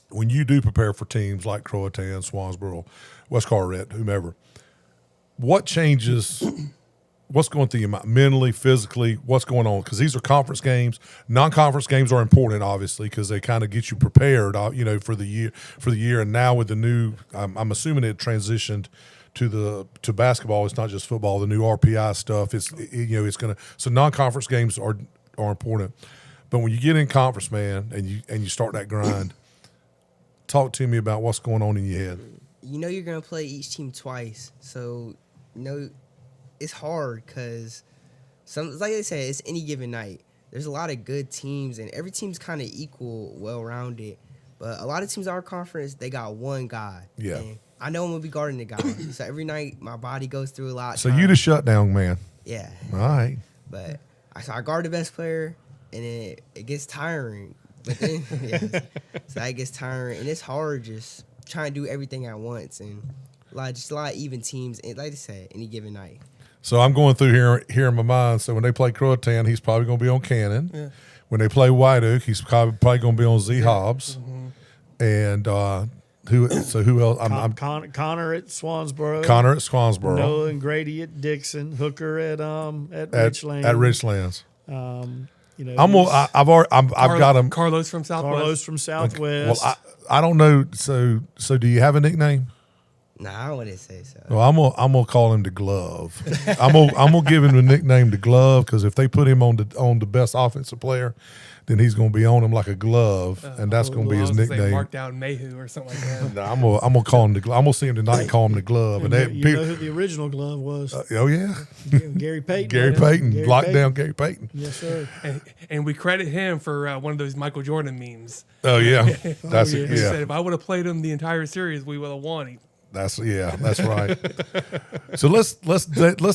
when you do prepare for teams like Croatan, Swansboro, West Carteret, whomever, what changes? What's going through your mind mentally, physically? What's going on? Because these are conference games. Non-conference games are important, obviously, because they kind of get you prepared, for the year. And now with the new, I'm assuming it transitioned to basketball. It's not just football. The new RPI stuff. It's going to. So non-conference games are important. But when you get in conference, man, and you start that grind, talk to me about what's going on in your head. You know you're gonna play each team twice, so it's hard because like they say, it's any given night. There's a lot of good teams, and every team's kind of equal, well-rounded. But a lot of teams in our conference, they got one guy. Yeah. And I know I'm gonna be guarding the guy, so every night my body goes through a lot. So you the shutdown man. Yeah. All right. But I guard the best player, and it gets tiring. But then, so that gets tiring, and it's hard just trying to do everything at once, and a lot of even teams, and like I said, any given night. So I'm going through here in my mind. So when they play Croatan, he's probably going to be on Cannon. Yeah. When they play White Oak, he's probably going to be on Z Hobbs. Mm-hmm. And who else? Connor at Swansboro. Connor at Swansboro. Noah and Grady at Dixon. Hooker at Richlands. At Richlands. I've got him. Carlos from Southwest. Carlos from Southwest. Well, I don't know. So do you have a nickname? Nah, I wouldn't say so. Well, I'm gonna call him the Glove. I'm gonna give him the nickname the Glove because if they put him on the best offensive player, then he's gonna be on him like a glove, and that's gonna be his nickname. Markdown Mayhew or something like that. No, I'm gonna call him the Glove. I'm gonna see him tonight and call him the Glove. And you know who the original Glove was? Oh yeah, Gary Payton. Gary Payton. Lockdown Gary Payton. Yes, sir. And we credit him for one of those Michael Jordan memes. Oh yeah, that's it. He Yeah. said if I would have played him the entire series, we would have won. That's right. So let's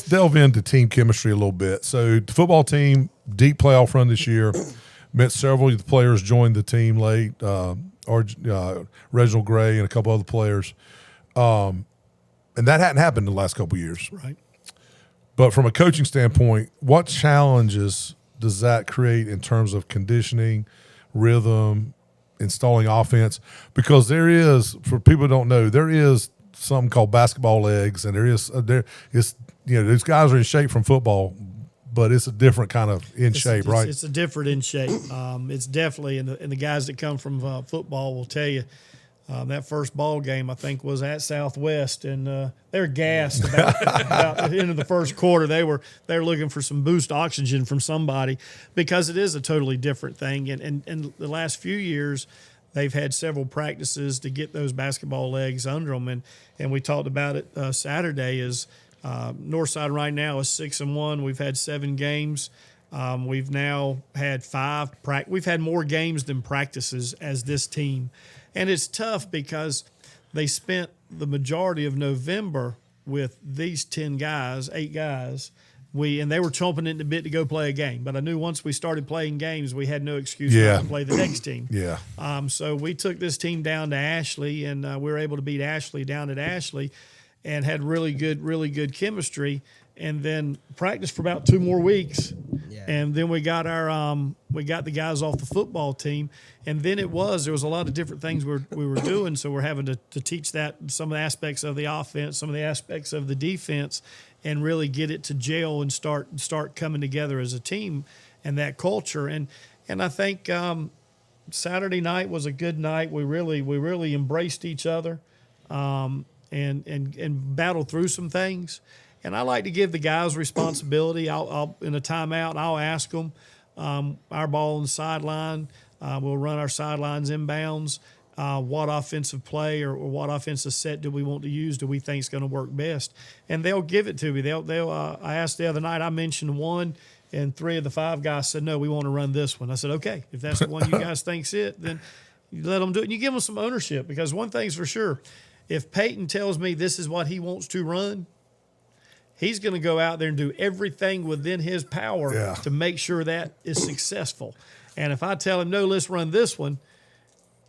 delve into team chemistry a little bit. So the football team, deep playoff run this year. Met several of the players joined the team late. Reginald Gray and a couple other players, and that hadn't happened in the last couple of years. Right. But from a coaching standpoint, what challenges does that create in terms of conditioning, rhythm, installing offense? Because there is, for people who don't know, there is something called basketball legs, and those guys are in shape from football, but it's a different kind of shape, right? It's a different in shape. It's definitely, and the guys that come from football will tell you, that first ball game I think was at Southwest, and they're gassed about the end of the first quarter. They were looking for some boost oxygen from somebody because it is a totally different thing. And the last few years, they've had several practices to get those basketball legs under them, and we talked about it Saturday. Is Northside right now is 6-1. We've had 7 games. We've now had 5. We've had more games than practices as this team. And it's tough because they spent the majority of November with these 8 guys. And they were chomping at the bit to go play a game. But I knew once we started playing games, we had no excuse not to play the next team. Yeah. So we took this team down to Ashley, and we were able to beat Ashley down at Ashley and had really good chemistry. And then practiced for about 2 more weeks. Yeah. And then we got the guys off the football team. And then there was a lot of different things we were doing. So we're having to teach that, some of the aspects of the offense, some of the aspects of the defense, and really get it to gel and start coming together as a team and that culture. And I think Saturday night was a good night. We really embraced each other and battled through some things. And I like to give the guys responsibility. I'll in a timeout, I'll ask them, our ball on the sideline, we'll run our sidelines inbounds. What offensive play or what offensive set do we want to use? Do we think is going to work best? And they'll give it to me. I asked the other night, I mentioned one, and 3 of the 5 guys said, no, we want to run this one. I said, okay, if that's the one you guys think's it, then you let them do it. And you give them some ownership, because one thing's for sure, if Peyton tells me this is what he wants to run, he's going to go out there and do everything within his power to make sure that is successful. And if I tell him, no, let's run this one,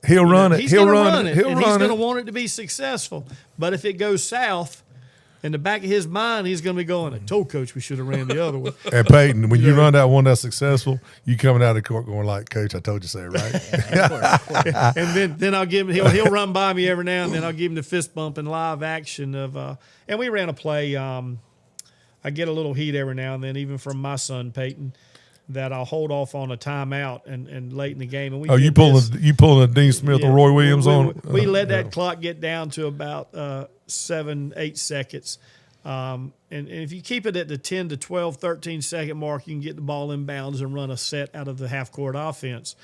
he'll run it. He's going to run it. He's going to want it to be successful. But if it goes south, In the back of his mind, he's going to be going, I told Coach we should have ran the other one. And Peyton, when you run that one that's successful, you coming out of court going like, Coach, I told you so, right? Of course. And then I'll give him, he'll run by me every now and then. I'll give him the fist bump in live action of, and we ran a play. I get a little heat every now and then, even from my son, Peyton, that I'll hold off on a timeout and late in the game. And we you pulling a Dean Smith or Roy Williams on? We let that clock get down to about 7-8 seconds. And if you keep it at the 10 to 12, 13 second mark, you can get the ball inbounds and run a set out of the half court offense.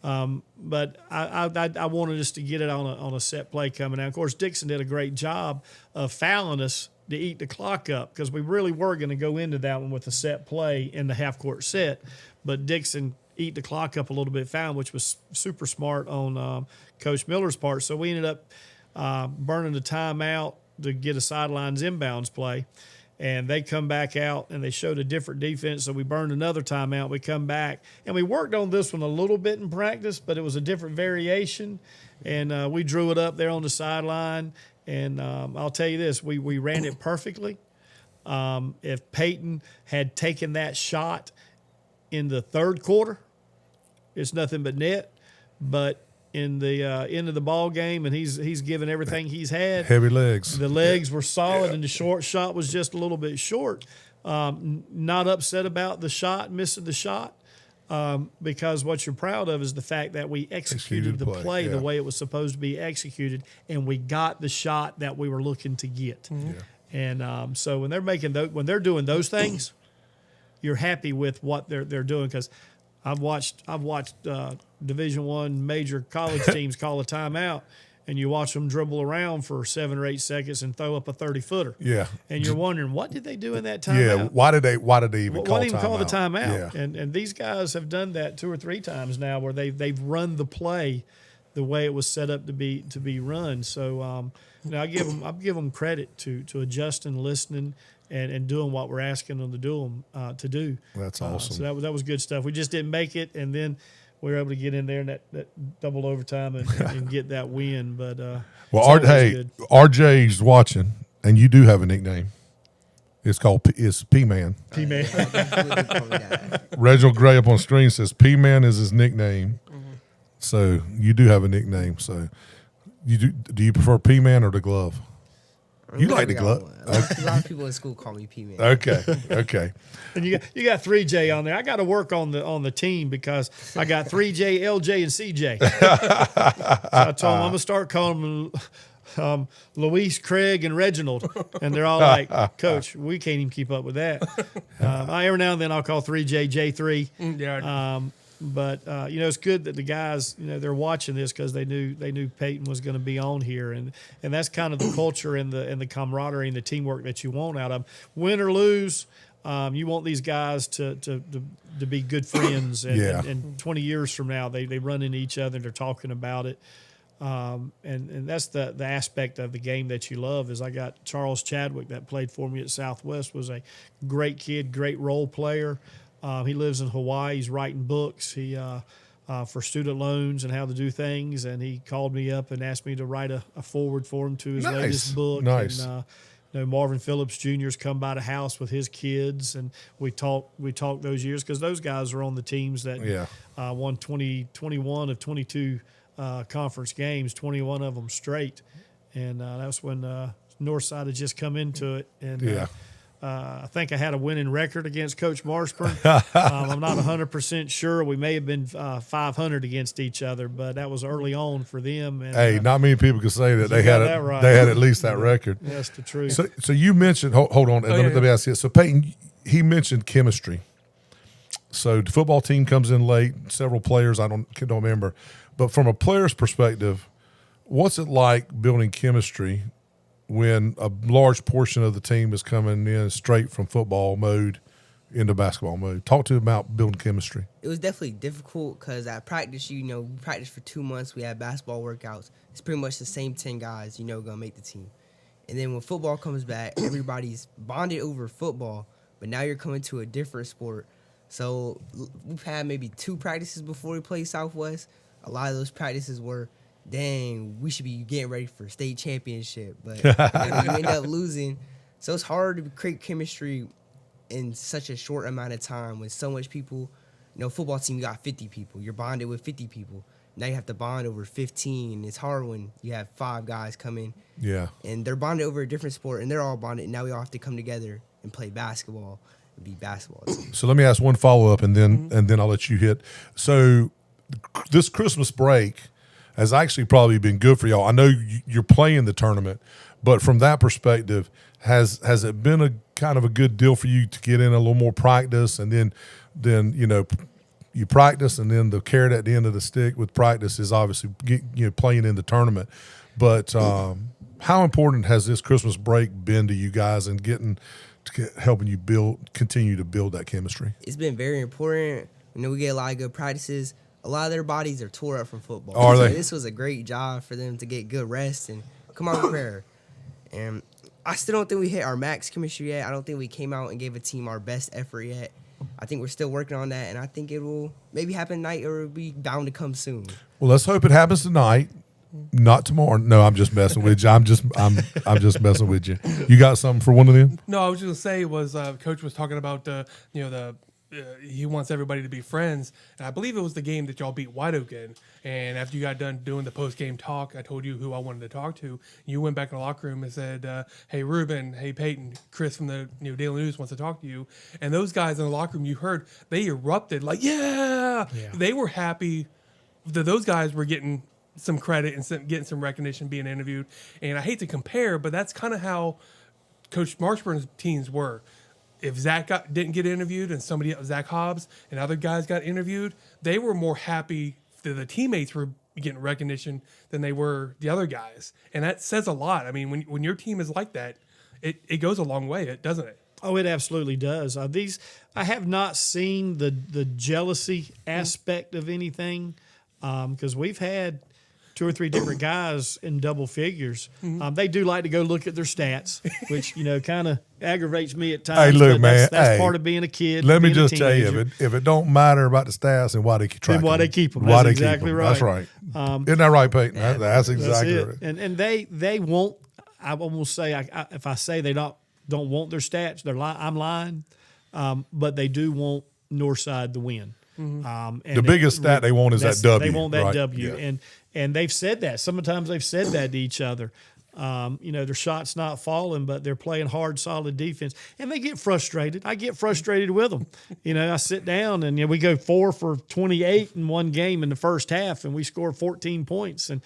But I wanted us to get it on a set play coming out. Of course, Dixon did a great job of fouling us to eat the clock up because we really were going to go into that one with a set play in the half court set. But Dixon eat the clock up a little bit foul, which was super smart on Coach Miller's part. So we ended up burning the timeout to get a sidelines inbounds play. And they come back out and they showed a different defense. So we burned another timeout. We come back and we worked on this one a little bit in practice, but it was a different variation. And we drew it up there on the sideline. And I'll tell you this, we ran it perfectly. If Peyton had taken that shot in the third quarter, it's nothing but net. But in the end of the ball game, and he's given everything he's had. Heavy legs. The legs were solid, and the short shot was just a little bit short. Not upset about the shot, missing the shot, because what you're proud of is the fact that we executed the play the way it was supposed to be executed, and we got the shot that we were looking to get. Mm-hmm. And so when they're doing those things, you're happy with what they're doing because I've watched Division I major college teams call a timeout, and you watch them dribble around for 7 or 8 seconds and throw up a 30-footer. Yeah, and you're wondering what did they do in that timeout? Yeah, why did they even call the timeout? Yeah. And these guys have done that 2 or 3 times now, where they've run the play the way it was set up to be run. So I give them credit to adjusting, listening, and doing what we're asking them to do. That's awesome. So that was good stuff. We just didn't make it, and then we were able to get in there in that double overtime and get that win. But RJ's watching, and you do have a nickname. It's called P-Man. P-Man. Reginald Gray up on screen says P-Man is his nickname. Mm-hmm. So you do have a nickname. So do you prefer P-Man or the glove? You like the glove. A lot of people in school call me P-Man. Okay. And you got 3J on there. I got to work on the team because I got 3J, LJ, and CJ. So I told them I'm gonna start calling them Luis, Craig, and Reginald, and they're all like, "Coach, we can't even keep up with that." Every now and then I'll call 3J J3. Yeah. But it's good that the guys, they're watching this because they knew Peyton was going to be on here, and that's kind of the culture and the camaraderie and the teamwork that you want out of them. Win or lose, you want these guys to be good friends, and 20 years from now they run into each other and they're talking about it. And that's the aspect of the game that you love. Is I got Charles Chadwick that played for me at Southwest, was a great kid, great role player. He lives in Hawaii. He's writing books. He for student loans and how to do things. And he called me up and asked me to write a forward for him to his latest book. Nice. And Marvin Phillips Jr.'s come by the house with his kids, and we talked those years because those guys are on the teams that won 21 of 22 conference games, 21 of them straight. And that's when Northside had just come into it. And I think I had a winning record against Coach Marshburn. I'm not 100% sure. We may have been 500 against each other, but that was early on for them. And, not many people could say that they had they had at least that record. That's the truth. So you mentioned hold on, let me ask you. So Peyton, he mentioned chemistry. So the football team comes in late. Several players I don't remember, but from a player's perspective, what's it like building chemistry when a large portion of the team is coming in straight from football mode into basketball mode? Talk to him about building chemistry. It was definitely difficult because at practice, we practiced for 2 months. We had basketball workouts. It's pretty much the same 10 guys, going to make the team. And then when football comes back, everybody's bonded over football, but now you're coming to a different sport. So we've had maybe 2 practices before we played Southwest. A lot of those practices were, dang, we should be getting ready for state championship. But you end up losing. So it's hard to create chemistry in such a short amount of time with so much people. Football team, you got 50 people. You're bonded with 50 people. Now you have to bond over 15. It's hard when you have 5 guys come in. Yeah. And they're bonded over a different sport, and they're all bonded. And now we all have to come together and play basketball and be basketball team. So let me ask one follow-up, and then I'll let you hit. So this Christmas break has actually probably been good for y'all. I know you're playing the tournament, but from that perspective, has it been a kind of a good deal for you to get in a little more practice, and then you practice, and then the carrot at the end of the stick with practice is obviously playing in the tournament. But how important has this Christmas break been to you guys and helping you continue to build that chemistry? It's been very important. We get a lot of good practices. A lot of their bodies are tore up from football. Are so they? This was a great job for them to get good rest and come out prepared. And I still don't think we hit our max chemistry yet. I don't think we came out and gave a team our best effort yet. I think we're still working on that, and I think it will maybe happen tonight, or it'll be bound to come soon. Well, let's hope it happens tonight, not tomorrow. No, I'm just messing with you. I'm just messing with you. You got something for one of them? No, I was just gonna say was Coach was talking about he wants everybody to be friends, and I believe it was the game that y'all beat White Oak in. And after you got done doing the post game talk, I told you who I wanted to talk to. You went back in the locker room and said, "Hey Ruben, hey Peyton, Chris from the Daily News wants to talk to you." And those guys in the locker room, you heard they erupted like, "Yeah!" They were happy that those guys were getting some credit and getting some recognition, being interviewed. And I hate to compare, but that's kind of how Coach Marshburn's teams were. If Zach didn't get interviewed and somebody else, Zach Hobbs and other guys got interviewed, they were more happy that the teammates were getting recognition than they were the other guys. And that says a lot. I mean, when your team is like that, it goes a long way, doesn't it? Oh, it absolutely does. I have not seen the jealousy aspect of anything because we've had 2 or 3 different guys in double figures. They do like to go look at their stats, which, kind of aggravates me at times. Hey, look, but man. That's part of being a kid. Let me being a just tell you, if it don't matter about the stats, then why they keep tracking then why them? they keep them. Why That's they keep exactly them. right. That's right. Isn't that right, Peyton? That's exactly it. right. And they won't. I almost say if I say they don't want their stats, I'm lying. But they do want Northside to win. And the biggest stat they want is that W. They want that right? W, Yeah. and they've said that. Sometimes they've said that to each other. Their shot's not falling, but they're playing hard, solid defense, and they get frustrated. I get frustrated with them. I sit down and we go 4 for 28 in one game in the first half, and we score 14 points. And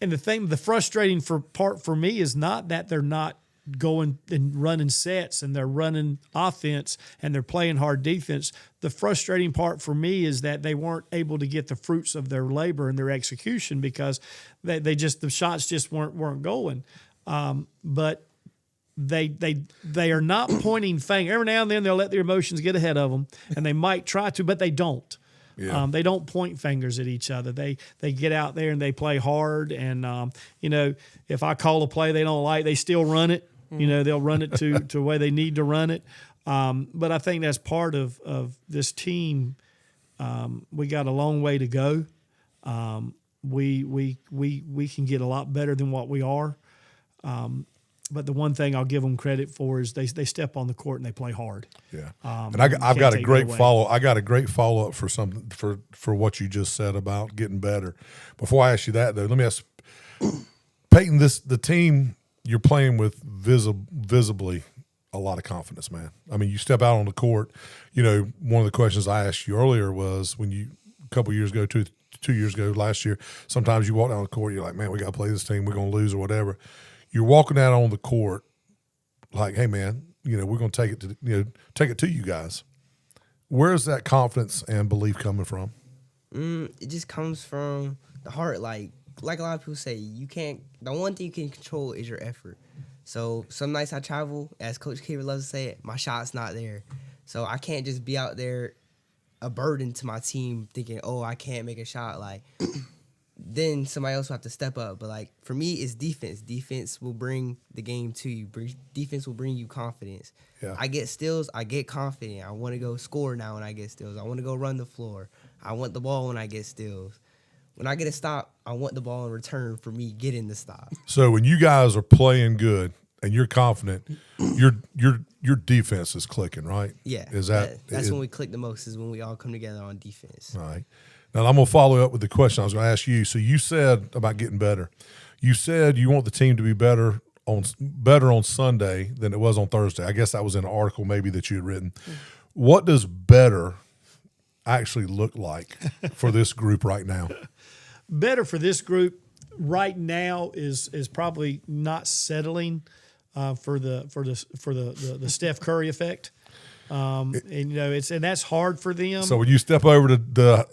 the frustrating part for me is not that they're not going and running sets and they're running offense and they're playing hard defense. The frustrating part for me is that they weren't able to get the fruits of their labor and their execution because the shots just weren't going. But they are not pointing fingers. Every now and then they'll let their emotions get ahead of them, and they might try to, but they don't. Yeah. They don't point fingers at each other. They get out there and they play hard. And if I call a play they don't like, they still run it. They'll run it to the way they need to run it. But I think that's part of this team. We got a long way to go. We can get a lot better than what we are. But the one thing I'll give them credit for is they step on the court and they play hard. Yeah, and I've got a great follow. I got a great follow up for something for what you just said about getting better. Before I ask you that though, let me ask Peyton. The team you're playing with visibly a lot of confidence, man. I mean, you step out on the court. One of the questions I asked you earlier was when you a couple years ago, 2 years ago, last year. Sometimes you walk down the court, you're like, man, we got to play this team. We're going to lose or whatever. You're walking out on the court like, hey, man, we're going to take it to you guys. Where is that confidence and belief coming from? It just comes from the heart. Like a lot of people say, the one thing you can control is your effort. So some nights I travel, as Coach K loves to say it, my shot's not there. So I can't just be out there a burden to my team thinking, oh, I can't make a shot. Like, then somebody else will have to step up. But, like, for me, it's defense. Defense will bring the game to you. Defense will bring you confidence. Yeah. I get steals, I get confident. I want to go score now when I get steals. I want to go run the floor. I want the ball when I get steals. When I get a stop, I want the ball in return for me getting the stop. So when you guys are playing good and you're confident, your defense is clicking, right? Yeah. Is that's when we click the most, is when we all come together on defense. All right. Now I'm going to follow up with the question I was going to ask you. So you said about getting better. You said you want the team to be better on Sunday than it was on Thursday. I guess that was in an article maybe that you had written. What does better actually look like for this group right now? Better for this group right now is probably not settling for the Steph Curry effect. And that's hard for them. So when you step over to the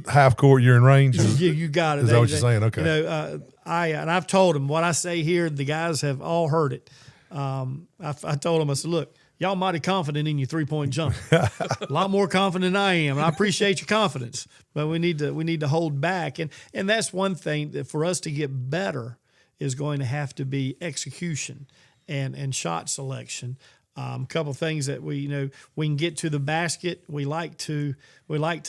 half court, you're in range. You got it. Is that what you're saying? Okay. I've told them what I say here. The guys have all heard it. I told them, I said, look, y'all mighty confident in your 3-point jump. A lot more confident than I am, and I appreciate your confidence. But we need to hold back, and that's one thing that for us to get better is going to have to be execution and shot selection. A couple of things that we can get to the basket. We like to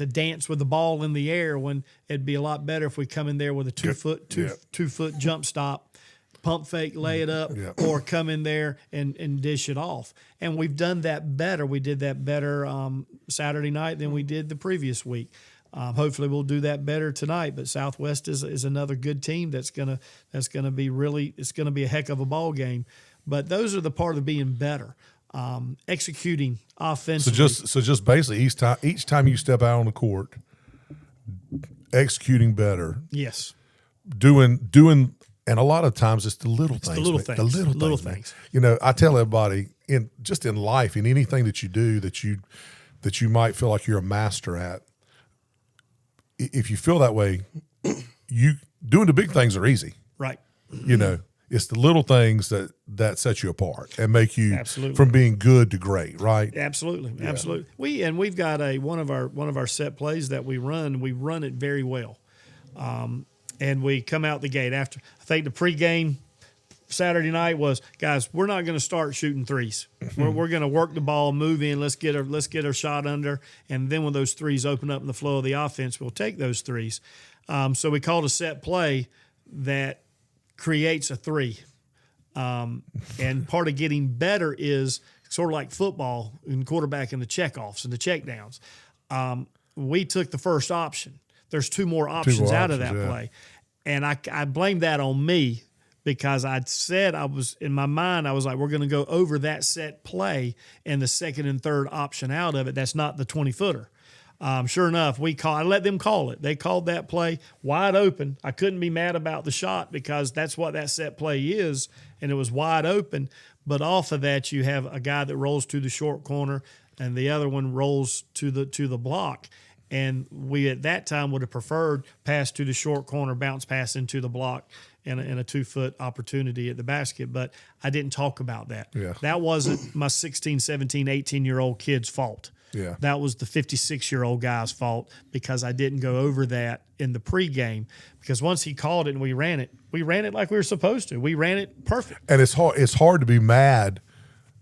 dance with the ball in the air, when it'd be a lot better if we come in there with a two foot jump stop, pump fake, lay it up, or come in there and dish it off. And we've done that better. We did that better Saturday night than we did the previous week. Hopefully we'll do that better tonight. But Southwest is another good team that's gonna be it's gonna be a heck of a ball game. But those are the part of being better. Executing offensively. So just basically each time you step out on the court, executing better. Yes. Doing, and a lot of times it's the little things. The little things. I tell everybody in life, in anything that you do that you might feel like you're a master at. If you feel that way, you doing the big things are easy. Right. It's the little things that set you apart and make you from being good to great, right? Absolutely. We've got one of our set plays that we run. We run it very well, and we come out the gate after. I think the pregame Saturday night was, guys, we're not going to start shooting threes. We're going to work the ball, move in. Let's get our shot under, and then when those threes open up in the flow of the offense, we'll take those threes. So we called a set play that creates a three. And part of getting better is sort of like football in quarterback and the checkoffs and the checkdowns. We took the first option. There's two more options out of that play. And I blame that on me, because I'd said in my mind, I was like, we're going to go over that set play and the second and third option out of it. That's not the 20-footer. Sure enough, I let them call it. They called that play wide open. I couldn't be mad about the shot, because that's what that set play is, and it was wide open. But off of that, you have a guy that rolls to the short corner, and the other one rolls to the block. And we at that time would have preferred pass to the short corner, bounce pass into the block, and a 2-foot opportunity at the basket. But I didn't talk about that. Yeah. That wasn't my 16, 17, 18-year-old kid's fault. Yeah. That was the 56-year-old guy's fault, because I didn't go over that in the pregame. Because once he called it and we ran it like we were supposed to. We ran it perfect. And it's hard to be mad,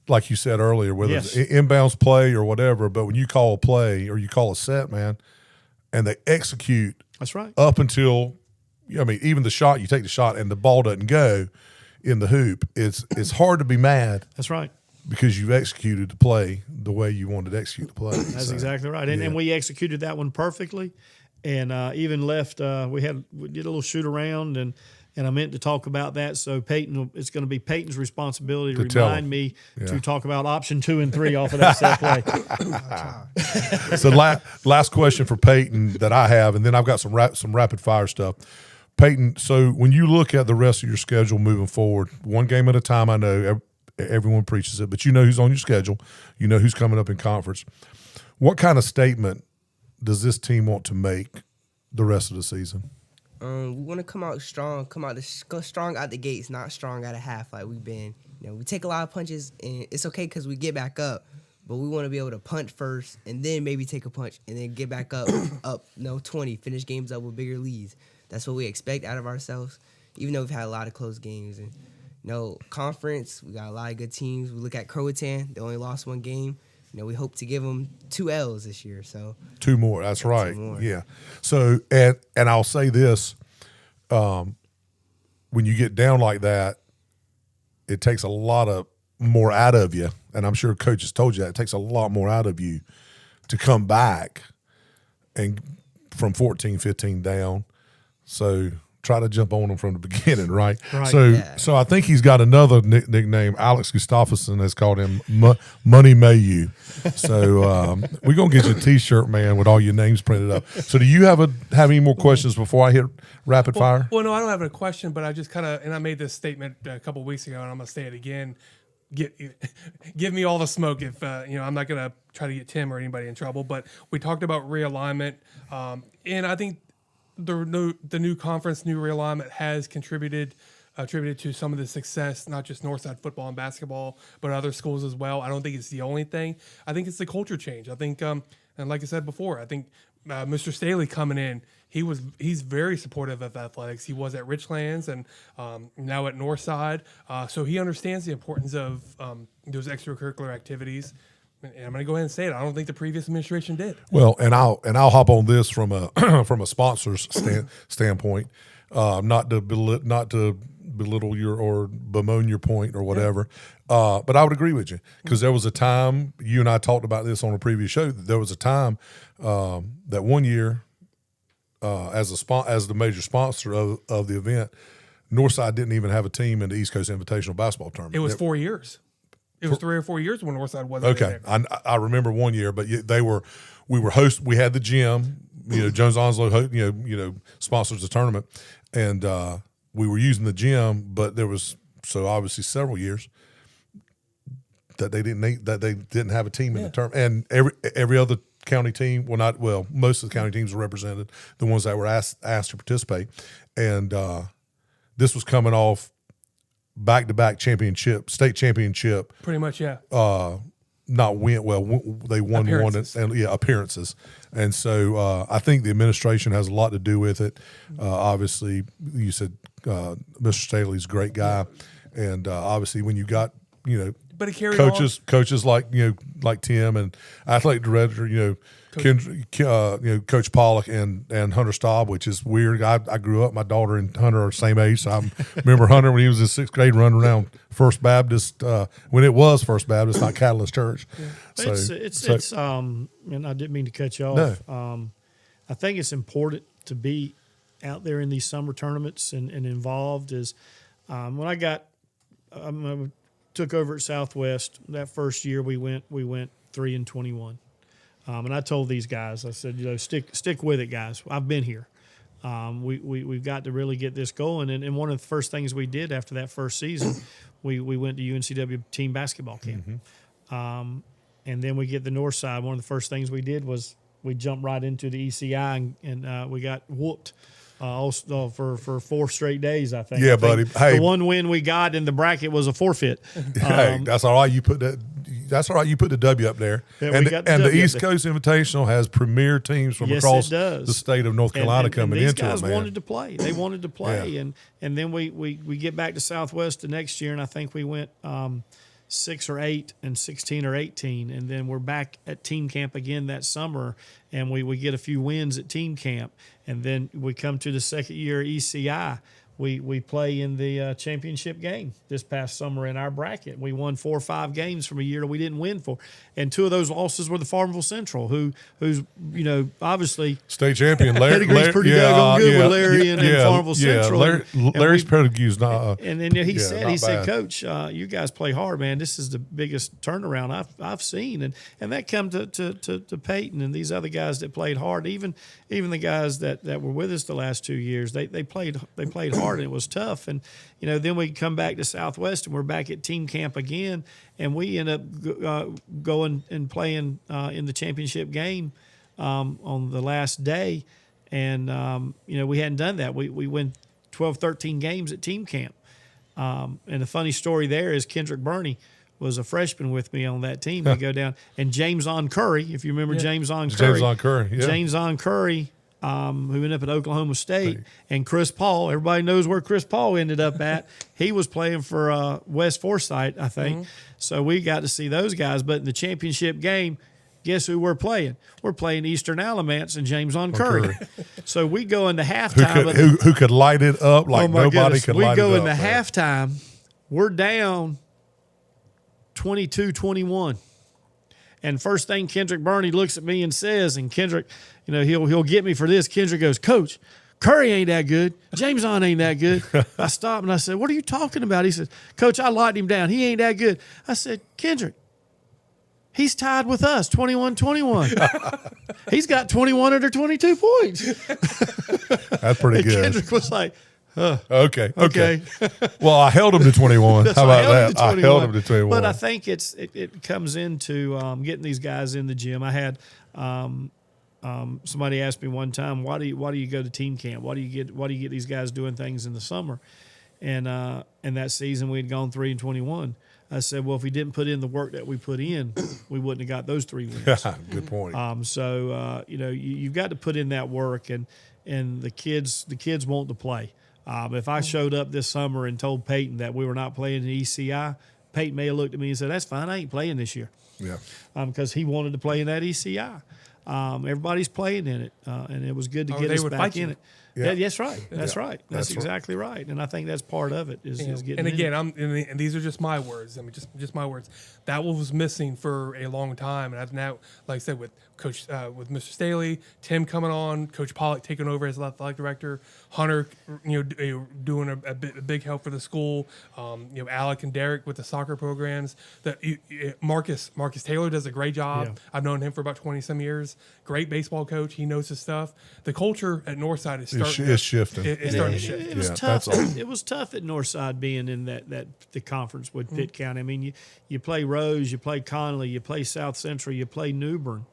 like you said earlier, whether it's inbounds play or whatever. But when you call a play or you call a set, man, and they execute, that's right, up until, even the shot, you take the shot and the ball doesn't go in the hoop, it's hard to be mad. That's right. Because you've executed the play the way you wanted to execute the play. That's exactly right. And we executed that one perfectly. And even left, we did a little shoot around, and I meant to talk about that. So it's going to be Peyton's responsibility to remind me to talk about option 2 and 3 off of that set play. So last question for Peyton that I have, and then I've got some rapid fire stuff. Peyton, so when you look at the rest of your schedule moving forward, one game at a time, I know everyone preaches it, but you know who's on your schedule. You know who's coming up in conference. What kind of statement does this team want to make the rest of the season? We want to come out strong, go strong out the gates, not strong out of half like we've been. We take a lot of punches, and it's okay because we get back up, but we want to be able to punch first and then maybe take a punch and then get back up, 20, finish games up with bigger leads. That's what we expect out of ourselves, even though we've had a lot of close games. And conference, we got a lot of good teams. We look at Croatan, they only lost one game. We hope to give them 2 L's this year. So 2 more. That's right. 2 more. Yeah. So and I'll say this: when you get down like that, it takes a lot of more out of you, and I'm sure coach has told you that it takes a lot more out of you to come back and from 14-15 down. So try to jump on them from the beginning, right? So I think he's got another nickname. Alex Gustafsson has called him Money Mayhew. So we're gonna get you a T-shirt, man, with all your names printed up. So do you have any more questions before I hit rapid fire? Well, no, I don't have a question, but I just kind of, and I made this statement a couple of weeks ago, and I'm gonna say it again. Give me all the smoke if I'm not gonna try to get Tim or anybody in trouble. But we talked about realignment, and I think the new conference, new realignment has contributed to some of the success, not just Northside football and basketball, but other schools as well. I don't think it's the only thing. I think it's the culture change. I think, and like I said before, I think Mr. Staley coming in, he's very supportive of athletics. He was at Richlands and now at Northside, so he understands the importance of those extracurricular activities. And I'm going to go ahead and say it. I don't think the previous administration did. Well, and I'll hop on this from a from a sponsor's standpoint, not to belittle your or bemoan your point or whatever, but I would agree with you because there was a time you and I talked about this on a previous show. There was a time that one year, as the major sponsor of the event, Northside didn't even have a team in the East Coast Invitational Basketball Tournament. It was 4 years. It was 3 or 4 years when Northside wasn't. Okay, I remember one year, but we were host. We had the gym. Jones Onslow, sponsors the tournament, and we were using the gym. But there was obviously several years that they didn't have a team in the tournament, and every other county team, most of the county teams were represented, the ones that were asked to participate, and this was coming off back-to-back state championship. Pretty much, yeah. Not win. Well, they won appearances. Appearances. And so I think the administration has a lot to do with it. Obviously, you said Mr. Staley's a great guy, and obviously when you got but it carried coaches like Tim and athletic director Coach Pollock and Hunter Staub, which is weird. I grew up. My daughter and Hunter are the same age, so I remember Hunter when he was in sixth grade running around First Baptist when it was First Baptist, not Catalyst Church. Yeah. So, and I didn't mean to cut you off. No. I think it's important to be out there in these summer tournaments and involved. When I took over at Southwest that first year, we went 3-21. And I told these guys, I said, stick with it, guys. I've been here. We've got to really get this going. And one of the first things we did after that first season, we went to UNCW team basketball camp. Mm-hmm. And then we get the north side. One of the first things we did was we jumped right into the ECI and we got whooped. For 4 straight days, I think. Yeah, buddy. Hey, the one win we got in the bracket was a forfeit. Hey, that's all right. You put that. That's all right. You put the W up there. Yeah, and the East Coast Invitational has premier teams from across the state of North Carolina coming into it. These guys man. wanted to play. They wanted to play, Yeah. and then we get back to Southwest the next year, and I think we went 6 or 8 and 16 or 18, and then we're back at team camp again that summer, and we get a few wins at team camp, and then we come to the second year ECI. We play in the championship game this past summer in our bracket. We won 4 or 5 games from a year that we didn't win for, and 2 of those losses were the Farmville Central, who's obviously state champion. Pedigree's pretty doggone good with Larry and Farmville Central. Larry's pedigree's not. And then he said, Coach, you guys play hard, man. This is the biggest turnaround I've seen, and that come to Peyton and these other guys that played hard. Even the guys that were with us the last 2 years, they played hard. And it was tough, and then we come back to Southwest, and we're back at team camp again, and we end up going and playing in the championship game on the last day, and we hadn't done that. We win 12, 13 games at team camp, and the funny story there is Kendrick Burney was a freshman with me on that team. We go down, and James On Curry, if you remember James On Curry, who ended up at Oklahoma State, and Chris Paul. Everybody knows where Chris Paul ended up at. He was playing for West Forsyth, I think. Mm-hmm. So we got to see those guys. But in the championship game, guess who we're playing? We're playing Eastern Alamance and James On Curry. So we go into halftime. Who could light it up like nobody could light it up. We go into halftime We're down 22-21. And first thing Kendrick Burney looks at me and says, and Kendrick, you know, he'll get me for this. Kendrick goes, Coach, Curry ain't that good. Jameson ain't that good. I stopped and I said, what are you talking about? He says, Coach, I locked him down. He ain't that good. I said, Kendrick, he's tied with us, 21-21. He's got 21 under 22 points. That's pretty And good. Kendrick was like, Okay. Well, I held him to 21. How about that? I held him to 21. But I think it comes into getting these guys in the gym. I had somebody asked me one time, why do you go to team camp? Why do you get these guys doing things in the summer? And that season we had gone 3-21. I said, well, if we didn't put in the work that we put in, we wouldn't have got those 3 wins. Good point. So you know, you've got to put in that work, and the kids want to play. If I showed up this summer and told Peyton that we were not playing in ECI, Peyton may have looked at me and said, that's fine, I ain't playing this year. Yeah. Because he wanted to play in that ECI. Everybody's playing in it, and it was good to get us back in it. Yeah, that's right. That's right. That's exactly right. And I think that's part of it is getting. And again, and these are just my words. I mean, just my words. That was missing for a long time, and now, like I said, with Coach with Mr. Staley, Tim coming on, Coach Pollock taking over as athletic director, Hunter, doing a big help for the school. Alec and Derek with the soccer programs. Marcus Taylor does a great job. Yeah. I've known him for about 20-some years. Great baseball coach. He knows his stuff. The culture at Northside is shifting. It's starting to shift. It was tough. It was tough at Northside being in the conference with Pitt County. I mean, you play Rose, you play Conley, you play South Central, you play New Bern.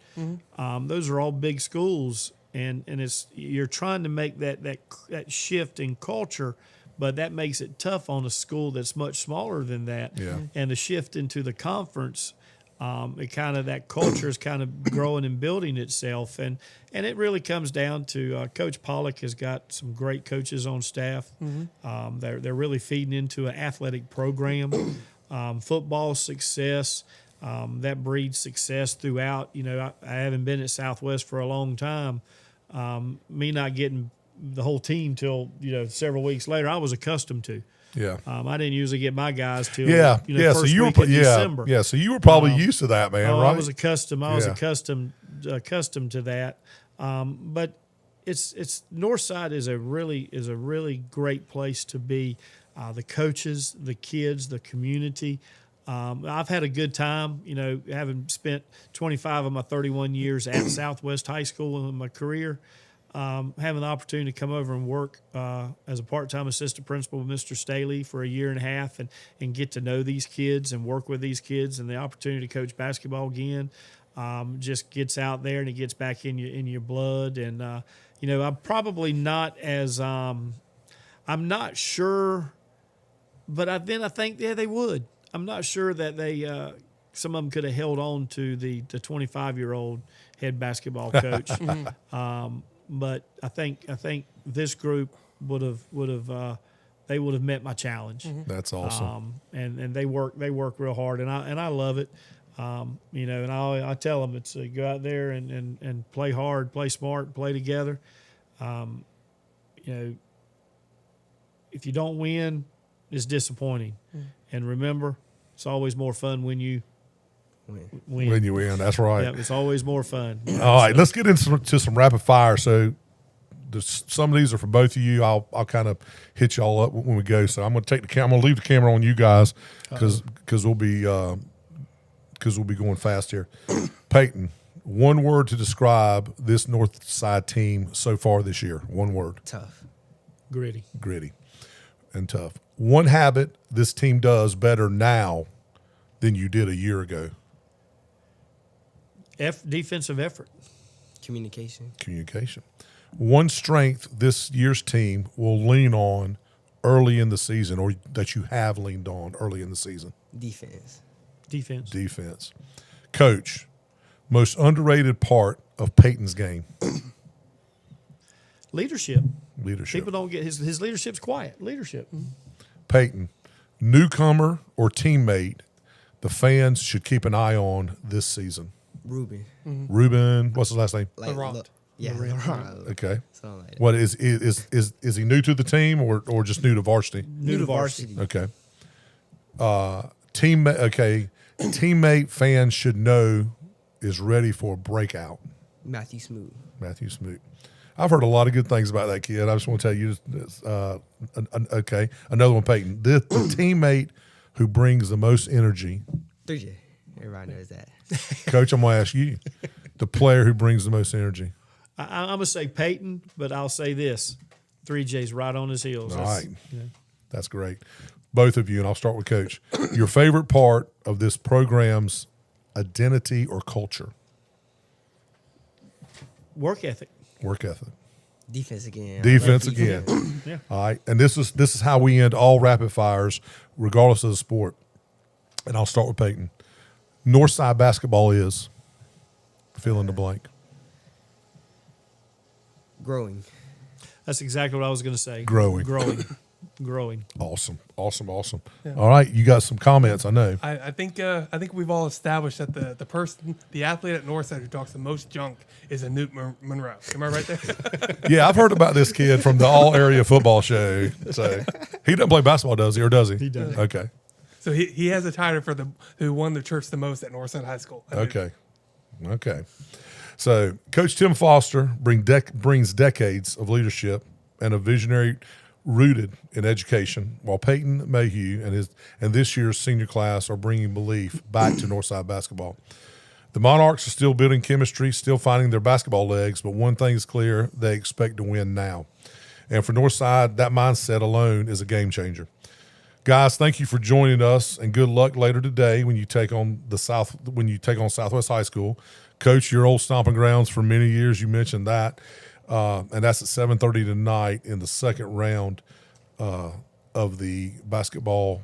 Those are all big schools, and you're trying to make that shift in culture, but that makes it tough on a school that's much smaller than that. Yeah. And the shift into the conference, that culture is kind of growing and building itself, and it really comes down to Coach Pollock has got some great coaches on staff. They're really feeding into an athletic program, football success. That breeds success throughout. You know, I haven't been at Southwest for a long time. Me not getting the whole team till several weeks later, I was accustomed to. Yeah. I didn't usually get my guys till so first you week were in December. Yeah, so you were probably used to that, man, right? I was accustomed. I was accustomed to that. But it's Northside is a really great place to be. The coaches, the kids, the community. I've had a good time, having spent 25 of my 31 years at Southwest High School in my career. Having the opportunity to come over and work as a part-time assistant principal with Mr. Staley for a year and a half and get to know these kids and work with these kids, and the opportunity to coach basketball again just gets out there and it gets back in your blood. And, I'm probably not as I'm not sure, but I think, they would. I'm not sure that they some of them could have held on to the 25-year-old head basketball coach. But I think this group would have met my challenge. That's awesome. And they work real hard, and I love it. And I tell them it's go out there and play hard, play smart, play together. If you don't win, it's disappointing. And remember, it's always more fun when you win. When you win, that's right. Yeah, it's always more fun. All right, let's get into some rapid fire. So some of these are for both of you. I'll kind of hit y'all up when we go. So I'm going to I'm going to leave the camera on you guys because we'll be going fast here. Peyton, one word to describe this Northside team so far this year. One word. Tough. Gritty. And tough. One habit this team does better now than you did a year ago. Defensive effort. Communication. One strength this year's team will lean on early in the season, or that you have leaned on early in the season. Defense. Coach, most underrated part of Peyton's game. Leadership. Leadership. People don't get his leadership's quiet. Leadership. Peyton, newcomer or teammate the fans should keep an eye on this season. Ruben. Ruben, what's his last name? Laurent. Okay. Something like that. What is he new to the team or just new to varsity? New to varsity. Okay. Teammate fans should know is ready for a breakout. Matthew Smoot. Matthew Smoot. I've heard a lot of good things about that kid. I just want to tell you, another one, Peyton. The teammate who brings the most energy. 3J. Everybody knows that. Coach, I'm going to ask you, the player who brings the most energy. I'm going to say Peyton, but I'll say this. 3J's right on his heels. All right. Yeah. That's great. Both of you, and I'll start with Coach. Your favorite part of this program's identity or culture? Work ethic. Work ethic. Defense again. Defense again. Yeah. All right. And this is how we end all rapid fires, regardless of the sport. And I'll start with Peyton. Northside basketball is fill in the blank. Growing. That's exactly what I was going to say. Growing. Awesome. Yeah. All right, you got some comments, I know. I think we've all established that the athlete at Northside who talks the most junk is a Newt Monroe. Am I right there? Yeah, I've heard about this kid from the all area football show. So he doesn't play basketball, does he? Or does he? He does. Okay. So he has a title for who won the church the most at Northside High School. Okay. So Coach Tim Foster brings decades of leadership and a visionary rooted in education, while Peyton Mayhew and this year's senior class are bringing belief back to Northside basketball. The Monarchs are still building chemistry, still finding their basketball legs, but one thing is clear: they expect to win now. And for Northside, that mindset alone is a game changer. Guys, thank you for joining us, and good luck later today when you take on Southwest High School. Coach, your old stomping grounds for many years. You mentioned that. And that's at 7:30 tonight in the second round of the basketball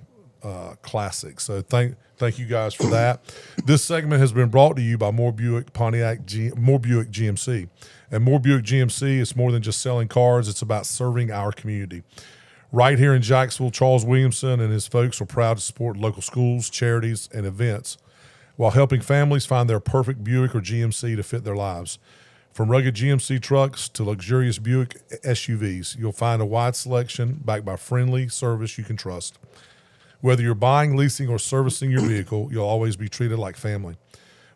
classic. So thank you guys for that. This segment has been brought to you by Moore Buick GMC. And Moore Buick GMC is more than just selling cars. It's about serving our community. Right here in Jacksonville, Charles Williamson and his folks are proud to support local schools, charities, and events while helping families find their perfect Buick or GMC to fit their lives. From rugged GMC trucks to luxurious Buick SUVs, you'll find a wide selection backed by friendly service you can trust. Whether you're buying, leasing, or servicing your vehicle, you'll always be treated like family.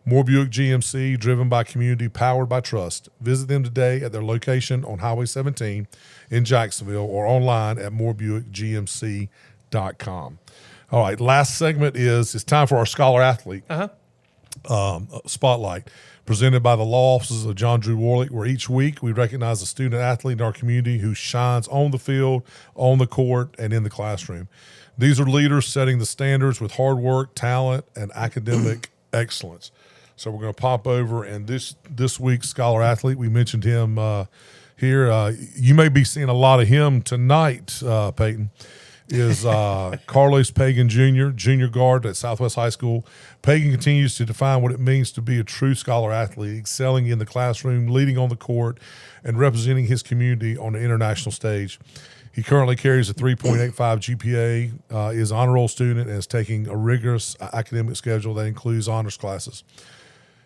More Buick GMC, driven by community, powered by trust. Visit them today at their location on Highway 17 in Jacksonville or online at morebuickgmc.com. All right, last segment it's time for our Scholar Athlete Spotlight, presented by the law offices of John Drew Worley, where each week we recognize a student athlete in our community who shines on the field, on the court, and in the classroom. These are leaders setting the standards with hard work, talent, and academic excellence. So we're going to pop over, and this week's Scholar Athlete, we mentioned him here. You may be seeing a lot of him tonight, Peyton, is Carlos Pagan Jr., junior guard at Southwest High School. Pagan continues to define what it means to be a true scholar athlete, excelling in the classroom, leading on the court, and representing his community on the international stage. He currently carries a 3.85 GPA, is an honor roll student, and is taking a rigorous academic schedule that includes honors classes.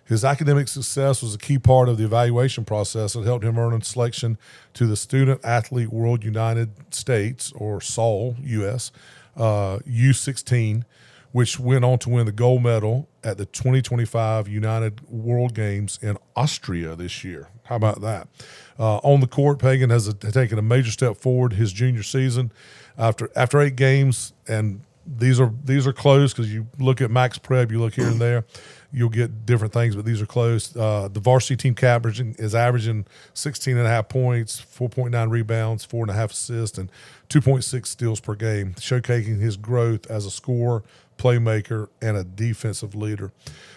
His academic success was a key part of the evaluation process that helped him earn a selection to the Student Athlete World United States, or SOL US, U16, which went on to win the gold medal at the 2025 United World Games in Austria this year. How about that? On the court, Pagan has taken a major step forward his junior season. After 8 games, and these are close because you look at Max Prep, you look here and there, you'll get different things, but these are close. The varsity team captain is averaging 16.5 points, 4.9 rebounds, 4.5 assists, and 2.6 steals per game, showcasing his growth as a scorer, playmaker, and a defensive leader.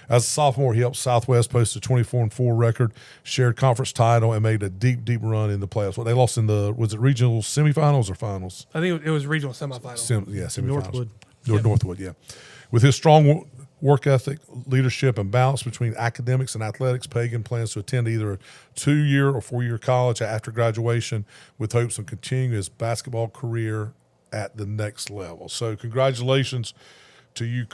As a sophomore, he helped Southwest post a 24-4 record, shared conference title, and made a deep run in the playoffs. Well, they lost in was it regional semifinals or finals? I think it was regional semifinals. Semifinals. Northwood, yeah. With his strong work ethic, leadership, and balance between academics and athletics, Pagan plans to attend either a 2-year or 4-year college after graduation with hopes of continuing his basketball career at the next level. So congratulations to you,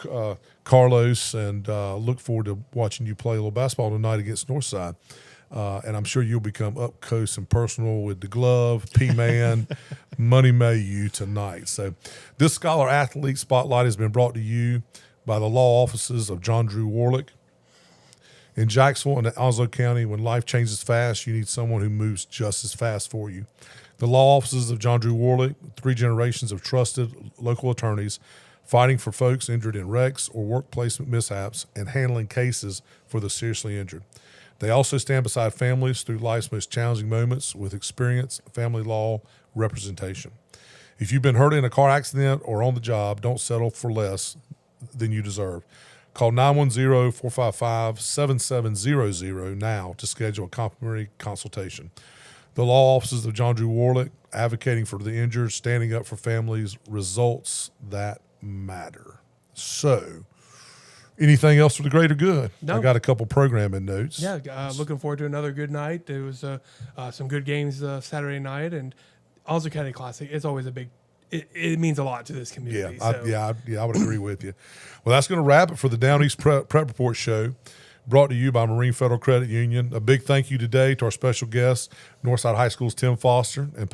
Carlos, and look forward to watching you play a little basketball tonight against Northside. And I'm sure you'll become up close and personal with the glove, P-Man, Money Mayhew tonight. So this Scholar Athlete Spotlight has been brought to you by the law offices of John Drew Warlick. In Jacksonville and Onslow County, when life changes fast, you need someone who moves just as fast for you. The law offices of John Drew Warlick, 3 generations of trusted local attorneys fighting for folks injured in wrecks or workplace mishaps and handling cases for the seriously injured. They also stand beside families through life's most challenging moments with experience, family law representation. If you've been hurt in a car accident or on the job, don't settle for less than you deserve. Call 910-455-7700 now to schedule a complimentary consultation. The law offices of John Drew Warlick, advocating for the injured, standing up for families, results that matter. So, anything else for the greater good? No. I got a couple programming notes. Yeah, looking forward to another good night. There was some good games Saturday night, and Onslow County Classic. It's always a big. It means a lot to this community. I would agree with you. Well, that's going to wrap it for the Down East Prep Report Show, brought to you by Marine Federal Credit Union. A big thank you today to our special guests, Northside High School's Tim Foster and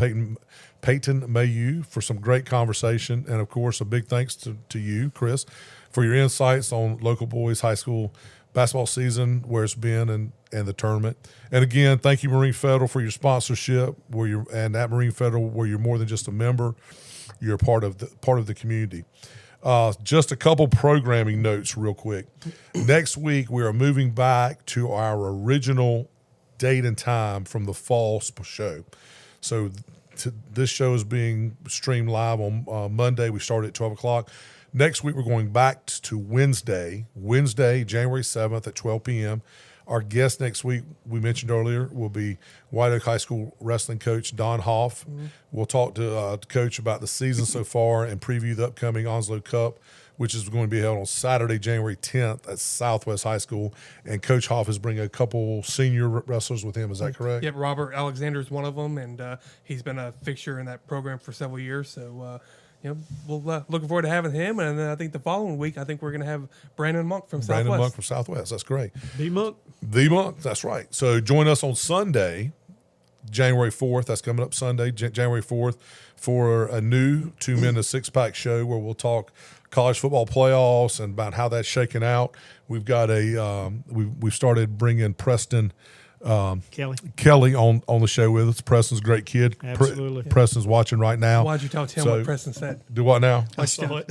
Peyton Mayhew, for some great conversation. And, of course, a big thanks to you, Chris, for your insights on local boys high school basketball season, where it's been, and the tournament. And, again, thank you, Marine Federal, for your sponsorship, and at Marine Federal, where you're more than just a member. You're part of the community. Just a couple programming notes real quick. Next week, we are moving back to our original date and time from the fall show. So this show is being streamed live on Monday. We started at 12 o'clock. Next week, we're going back to Wednesday, January 7th at 12 p.m. Our guest next week, we mentioned earlier, will be White Oak High School wrestling coach Don Hoff. Mm-hmm. We'll talk to the coach about the season so far and preview the upcoming Onslow Cup, which is going to be held on Saturday, January 10th at Southwest High School. And Coach Hoff is bringing a couple senior wrestlers with him. Is that correct? Yep, Robert Alexander is one of them, and he's been a fixture in that program for several years. So, we'll looking forward to having him. And then I think the following week, we're going to have Brandon Monk from Southwest. Brandon Monk from Southwest. That's great. The Monk, that's right. So join us on Sunday, January 4th. That's coming up Sunday, January 4th, for a new 2 Men to 6-Pack show where we'll talk college football playoffs and about how that's shaking out. We've got we've started bringing Preston Kelly on the show with us. Preston's a great kid. Absolutely. Preston's watching right now. Why'd you tell Tim what Preston said? Do what now? I saw it.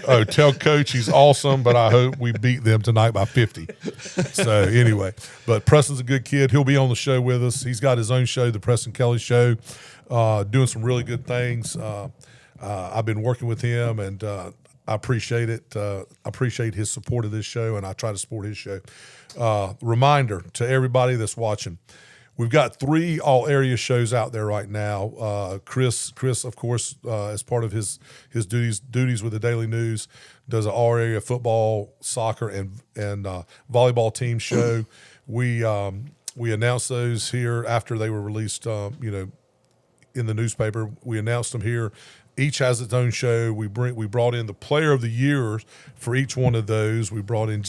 Oh, tell Coach he's awesome, but I hope we beat them tonight by 50. So anyway, but Preston's a good kid. He'll be on the show with us. He's got his own show, the Preston Kelly Show, doing some really good things. I've been working with him, and I appreciate it. I appreciate his support of this show, and I try to support his show. Reminder to everybody that's watching, we've got 3 all-area shows out there right now. Chris, of course, as part of his duties with the Daily News, does an all-area football, soccer, and volleyball team show. We announced those here after they were released, in the newspaper. We announced them here. Each has its own show. We brought in the player of the year for each one of those. We brought in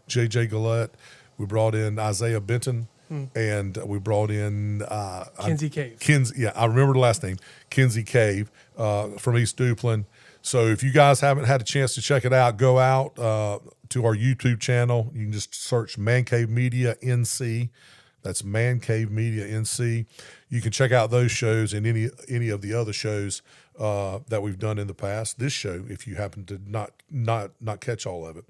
J.J. Gillette. We brought in Isaiah Benton, and we brought in Kinsey Cave. I remember the last name, Kinsey Cave from East Duplin. So if you guys haven't had a chance to check it out, go out to our YouTube channel. You can just search Man Cave Media NC. That's Man Cave Media NC. You can check out those shows and any of the other shows that we've done in the past. This show, if you happen to not catch all of it.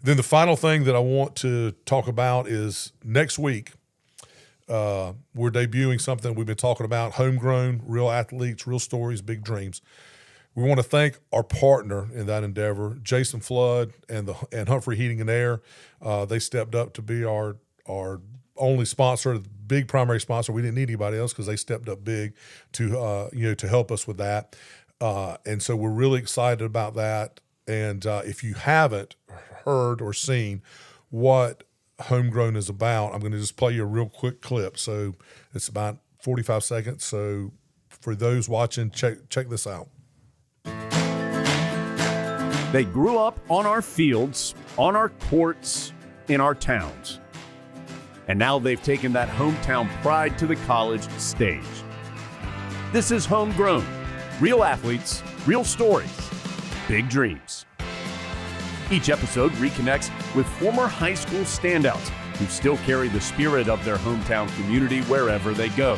Then the final thing that I want to talk about is next week, we're debuting something we've been talking about, homegrown, real athletes, real stories, big dreams. We want to thank our partner in that endeavor, Jason Flood and Humphrey Heating and Air. They stepped up to be our only sponsor, the big primary sponsor. We didn't need anybody else because they stepped up big to help us with that. And so we're really excited about that. And if you haven't heard or seen what Homegrown is about, I'm going to just play you a real quick clip. So it's about 45 seconds. So for those watching, check this out. They grew up on our fields, on our courts, in our towns. and now they've taken that hometown pride to the college stage. This is Homegrown. Real athletes, real stories, big dreams. Each episode reconnects with former high school standouts who still carry the spirit of their hometown community wherever they go.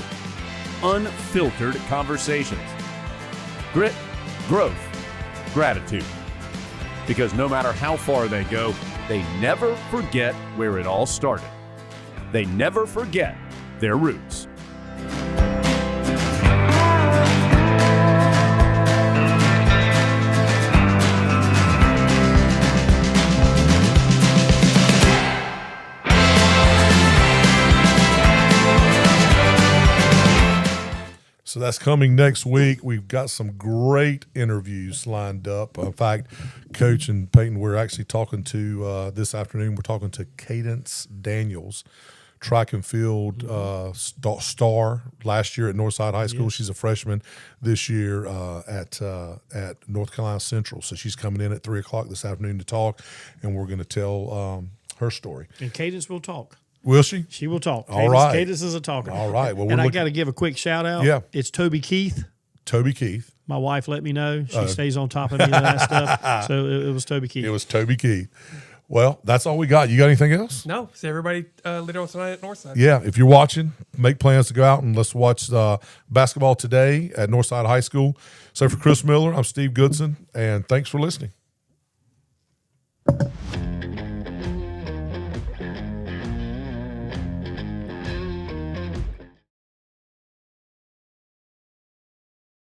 Unfiltered conversations. Grit, growth, gratitude. Because no matter how far they go, they never forget where it all started. They never forget their roots. So that's coming next week. We've got some great interviews lined up. In fact, Coach and Peyton, we're actually talking to this afternoon. We're talking to Cadence Daniels, track and field star last year at Northside High School. She's a freshman this year at North Carolina Central. So she's coming in at 3:00 this afternoon to talk, and we're going to tell her story. And Cadence will talk. Will she? She will talk. All right. Cadence is a talker. All right. Well, and I got to give a quick shout out. Yeah. It's Toby Keith. Toby Keith. My wife let me know. She stays on top of me and that stuff. So it was Toby Keith. It was Toby Keith. Well, that's all we got. You got anything else? No. See everybody later on tonight at Northside. Yeah. If you're watching, make plans to go out and let's watch basketball today at Northside High School. So for Chris Miller, I'm Steve Goodson, and thanks for listening.